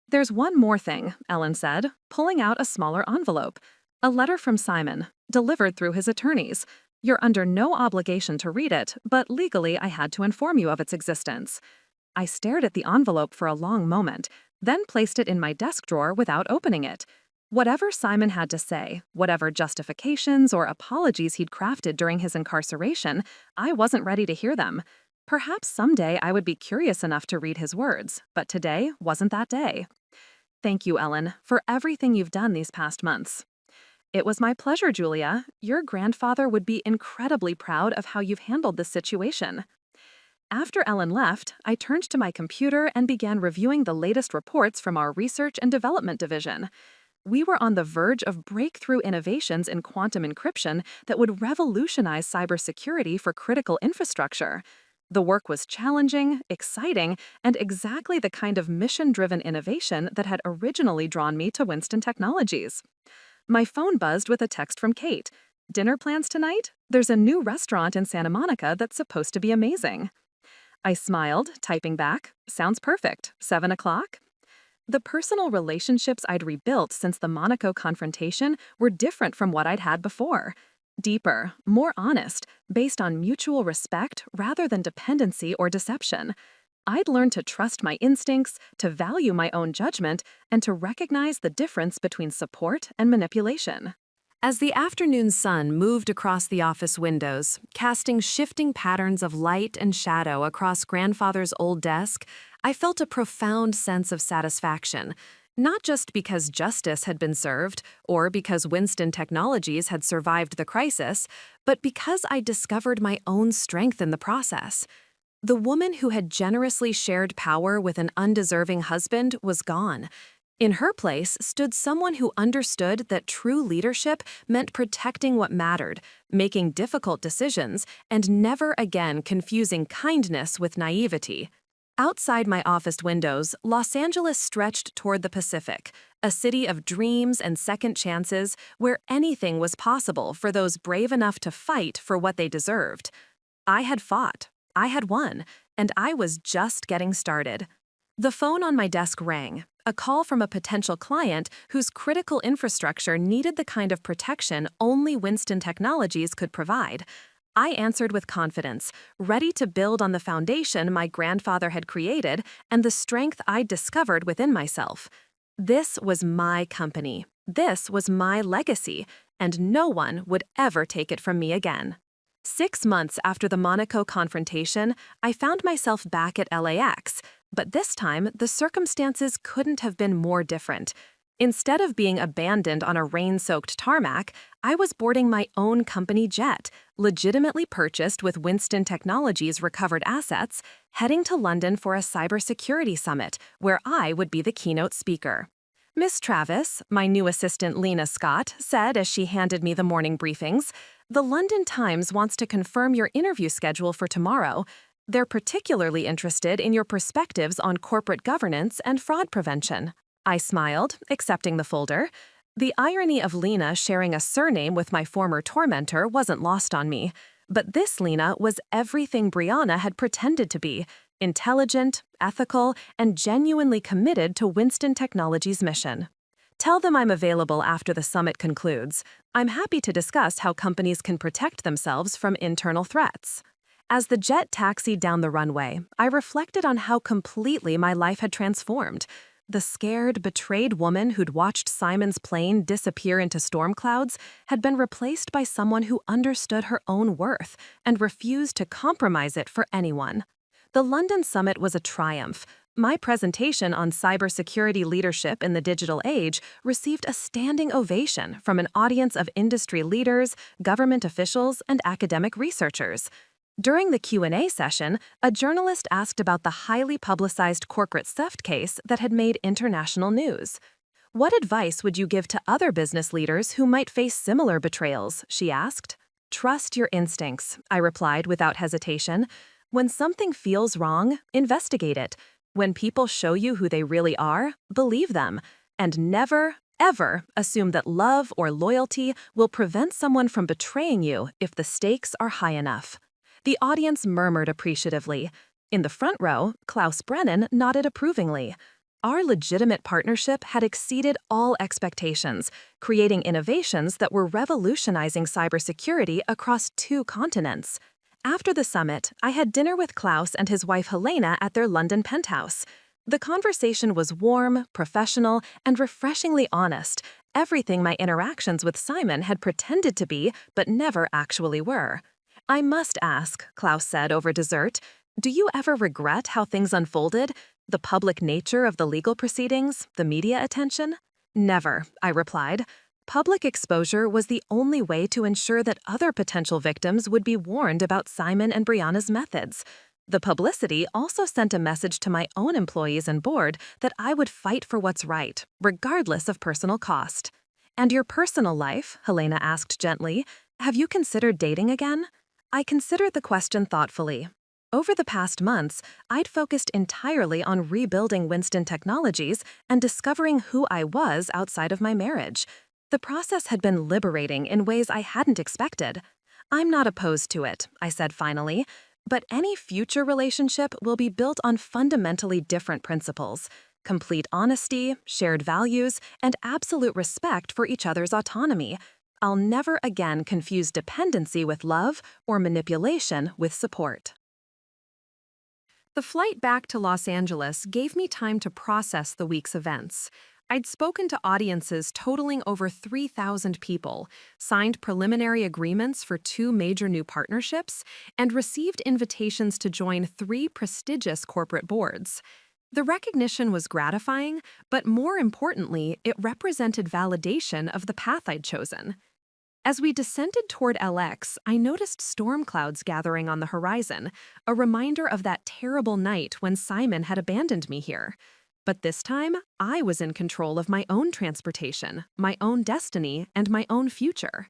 There's one more thing, Ellen said, pulling out a smaller envelope. A letter from Simon, delivered through his attorneys. You're under no obligation to read it, but legally I had to inform you of its existence. I stared at the envelope for a long moment, then placed it in my desk drawer without opening it. Whatever Simon had to say, whatever justifications or apologies he'd crafted during his incarceration, I wasn't ready to hear them. Perhaps someday I would be curious enough to read his words, but today wasn't that day. Thank you, Ellen, for everything you've done these past months. It was my pleasure, Julia. Your grandfather would be incredibly proud of how you've handled this situation. After Ellen left, I turned to my computer and began reviewing the latest reports from our research and development division. We were on the verge of breakthrough innovations in quantum encryption that would revolutionize cybersecurity for critical infrastructure. The work was challenging, exciting, and exactly the kind of mission-driven innovation that had originally drawn me to Winston Technologies. My phone buzzed with a text from Kate. Dinner plans tonight? There's a new restaurant in Santa Monica that's supposed to be amazing. I smiled, typing back, sounds perfect, 7 o'clock? The personal relationships I'd rebuilt since the Monaco confrontation were different from what I'd had before. Deeper, more honest, based on mutual respect rather than dependency or deception. I'd learned to trust my instincts, to value my own judgment, and to recognize the difference between support and manipulation. As the afternoon sun moved across the office windows, casting shifting patterns of light and shadow across grandfather's old desk, I felt a profound sense of satisfaction, not just because justice had been served or because Winston Technologies had survived the crisis, but because I discovered my own strength in the process. The woman who had generously shared power with an undeserving husband was gone. In her place stood someone who understood that true leadership meant protecting what mattered, making difficult decisions, and never again confusing kindness with naivety. Outside my office windows, Los Angeles stretched toward the Pacific, a city of dreams and second chances where anything was possible for those brave enough to fight for what they deserved. I had fought. I had won, and I was just getting started. The phone on my desk rang, a call from a potential client whose critical infrastructure needed the kind of protection only Winston Technologies could provide. I answered with confidence, ready to build on the foundation my grandfather had created and the strength I'd discovered within myself. This was my company. This was my legacy, and no one would ever take it from me again. 6 months after the Monaco confrontation, I found myself back at LAX, but this time the circumstances couldn't have been more different. Instead of being abandoned on a rain-soaked tarmac, I was boarding my own company jet, legitimately purchased with Winston Technologies' recovered assets, heading to London for a cybersecurity summit, where I would be the keynote speaker. Miss Travis, my new assistant Lena Scott, said as she handed me the morning briefings, "The London Times wants to confirm your interview schedule for tomorrow. They're particularly interested in your perspectives on corporate governance and fraud prevention." I smiled, accepting the folder. The irony of Lena sharing a surname with my former tormentor wasn't lost on me. But this Lena was everything Brianna had pretended to be: intelligent, ethical, and genuinely committed to Winston Technologies' mission. Tell them I'm available after the summit concludes. I'm happy to discuss how companies can protect themselves from internal threats. As the jet taxied down the runway, I reflected on how completely my life had transformed. The scared, betrayed woman who'd watched Simon's plane disappear into storm clouds had been replaced by someone who understood her own worth and refused to compromise it for anyone. The London summit was a triumph. My presentation on cybersecurity leadership in the digital age received a standing ovation from an audience of industry leaders, government officials, and academic researchers. During the Q&A session, a journalist asked about the highly publicized corporate theft case that had made international news. "What advice would you give to other business leaders who might face similar betrayals?" she asked. "Trust your instincts," I replied without hesitation. "When something feels wrong, investigate it. When people show you who they really are, believe them. And never, ever assume that love or loyalty will prevent someone from betraying you if the stakes are high enough." The audience murmured appreciatively. In the front row, Klaus Brennan nodded approvingly. Our legitimate partnership had exceeded all expectations, creating innovations that were revolutionizing cybersecurity across 2 continents. After the summit, I had dinner with Klaus and his wife Helena at their London penthouse. The conversation was warm, professional, and refreshingly honest, everything my interactions with Simon had pretended to be but never actually were. "I must ask," Klaus said over dessert, "do you ever regret how things unfolded? The public nature of the legal proceedings, the media attention?" "Never," I replied. Public exposure was the only way to ensure that other potential victims would be warned about Simon and Brianna's methods. The publicity also sent a message to my own employees and board that I would fight for what's right, regardless of personal cost. "And your personal life?" Helena asked gently. "Have you considered dating again?" I considered the question thoughtfully. Over the past months, I'd focused entirely on rebuilding Winston Technologies and discovering who I was outside of my marriage. The process had been liberating in ways I hadn't expected. "I'm not opposed to it," I said finally, "but any future relationship will be built on fundamentally different principles: complete honesty, shared values, and absolute respect for each other's autonomy. I'll never again confuse dependency with love or manipulation with support." The flight back to Los Angeles gave me time to process the week's events. I'd spoken to audiences totaling over 3,000 people, signed preliminary agreements for 2 major new partnerships, and received invitations to join 3 prestigious corporate boards. The recognition was gratifying, but more importantly, it represented validation of the path I'd chosen. As we descended toward LX, I noticed storm clouds gathering on the horizon, a reminder of that terrible night when Simon had abandoned me here. But this time, I was in control of my own transportation, my own destiny, and my own future.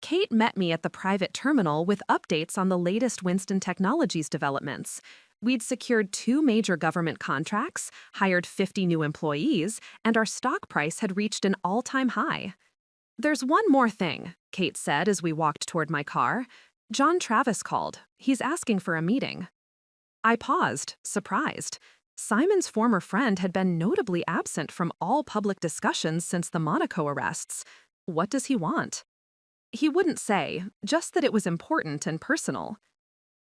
Kate met me at the private terminal with updates on the latest Winston Technologies developments. We'd secured 2 major government contracts, hired 50 new employees, and our stock price had reached an all-time high. "There's one more thing," Kate said as we walked toward my car. "John Travis called. He's asking for a meeting." I paused, surprised. Simon's former friend had been notably absent from all public discussions since the Monaco arrests. What does he want? He wouldn't say, just that it was important and personal.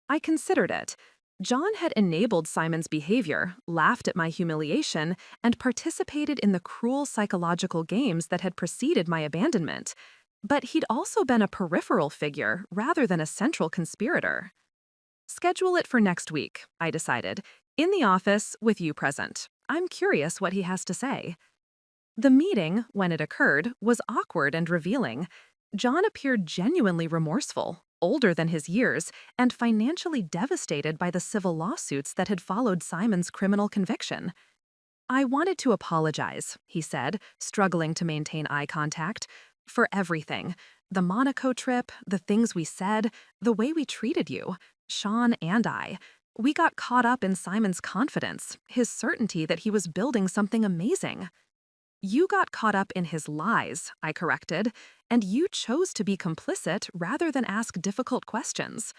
I considered it. John had enabled Simon's behavior, laughed at my humiliation, and participated in the cruel psychological games that had preceded my abandonment. But he'd also been a peripheral figure rather than a central conspirator. "Schedule it for next week," I decided, "in the office with you present. I'm curious what he has to say." The meeting, when it occurred, was awkward and revealing. John appeared genuinely remorseful, older than his years, and financially devastated by the civil lawsuits that had followed Simon's criminal conviction. "I wanted to apologize," he said, struggling to maintain eye contact, "for everything. The Monaco trip, the things we said, the way we treated you, Sean and I. We got caught up in Simon's confidence, his certainty that he was building something amazing." "You got caught up in his lies," I corrected, "and you chose to be complicit rather than ask difficult questions."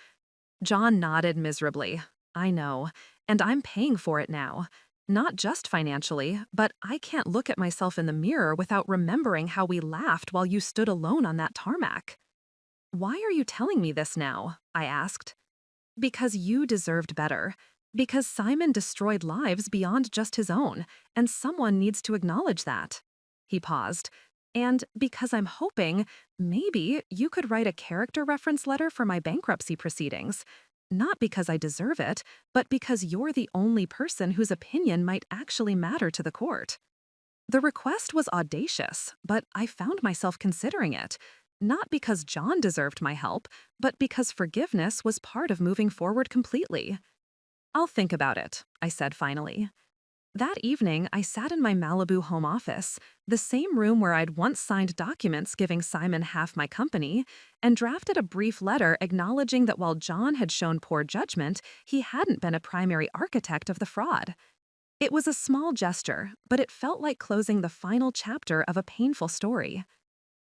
John nodded miserably. "I know, and I'm paying for it now. Not just financially, but I can't look at myself in the mirror without remembering how we laughed while you stood alone on that tarmac." "Why are you telling me this now?" I asked. "Because you deserved better. Because Simon destroyed lives beyond just his own, and someone needs to acknowledge that. He paused. And because I'm hoping, maybe you could write a character reference letter for my bankruptcy proceedings. Not because I deserve it, but because you're the only person whose opinion might actually matter to the court. The request was audacious, but I found myself considering it. Not because John deserved my help, but because forgiveness was part of moving forward completely. I'll think about it, I said finally. That evening, I sat in my Malibu home office, the same room where I'd once signed documents giving Simon half my company, and drafted a brief letter acknowledging that while John had shown poor judgment, he hadn't been a primary architect of the fraud. It was a small gesture, but it felt like closing the final chapter of a painful story.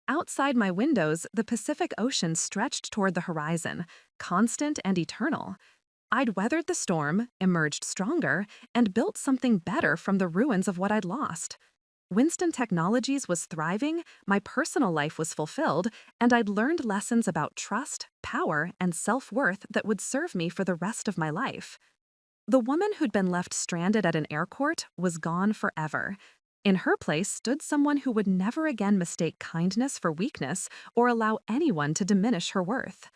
Outside my windows, the Pacific Ocean stretched toward the horizon, constant and eternal. I'd weathered the storm, emerged stronger, and built something better from the ruins of what I'd lost. Winston Technologies was thriving, my personal life was fulfilled, and I'd learned lessons about trust, power, and self-worth that would serve me for the rest of my life. The woman who'd been left stranded at an airport was gone forever. In her place stood someone who would never again mistake kindness for weakness or allow anyone to diminish her worth.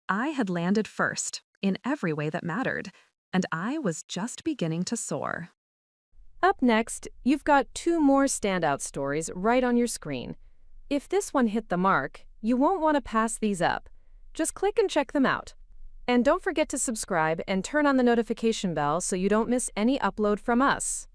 I had landed first, in every way that mattered, and I was just beginning to soar. Up next, you've got 2 more standout stories right on your screen. If this one hit the mark, you won't want to pass these up. Just click and check them out. And don't forget to subscribe and turn on the notification bell so you don't miss any upload from us.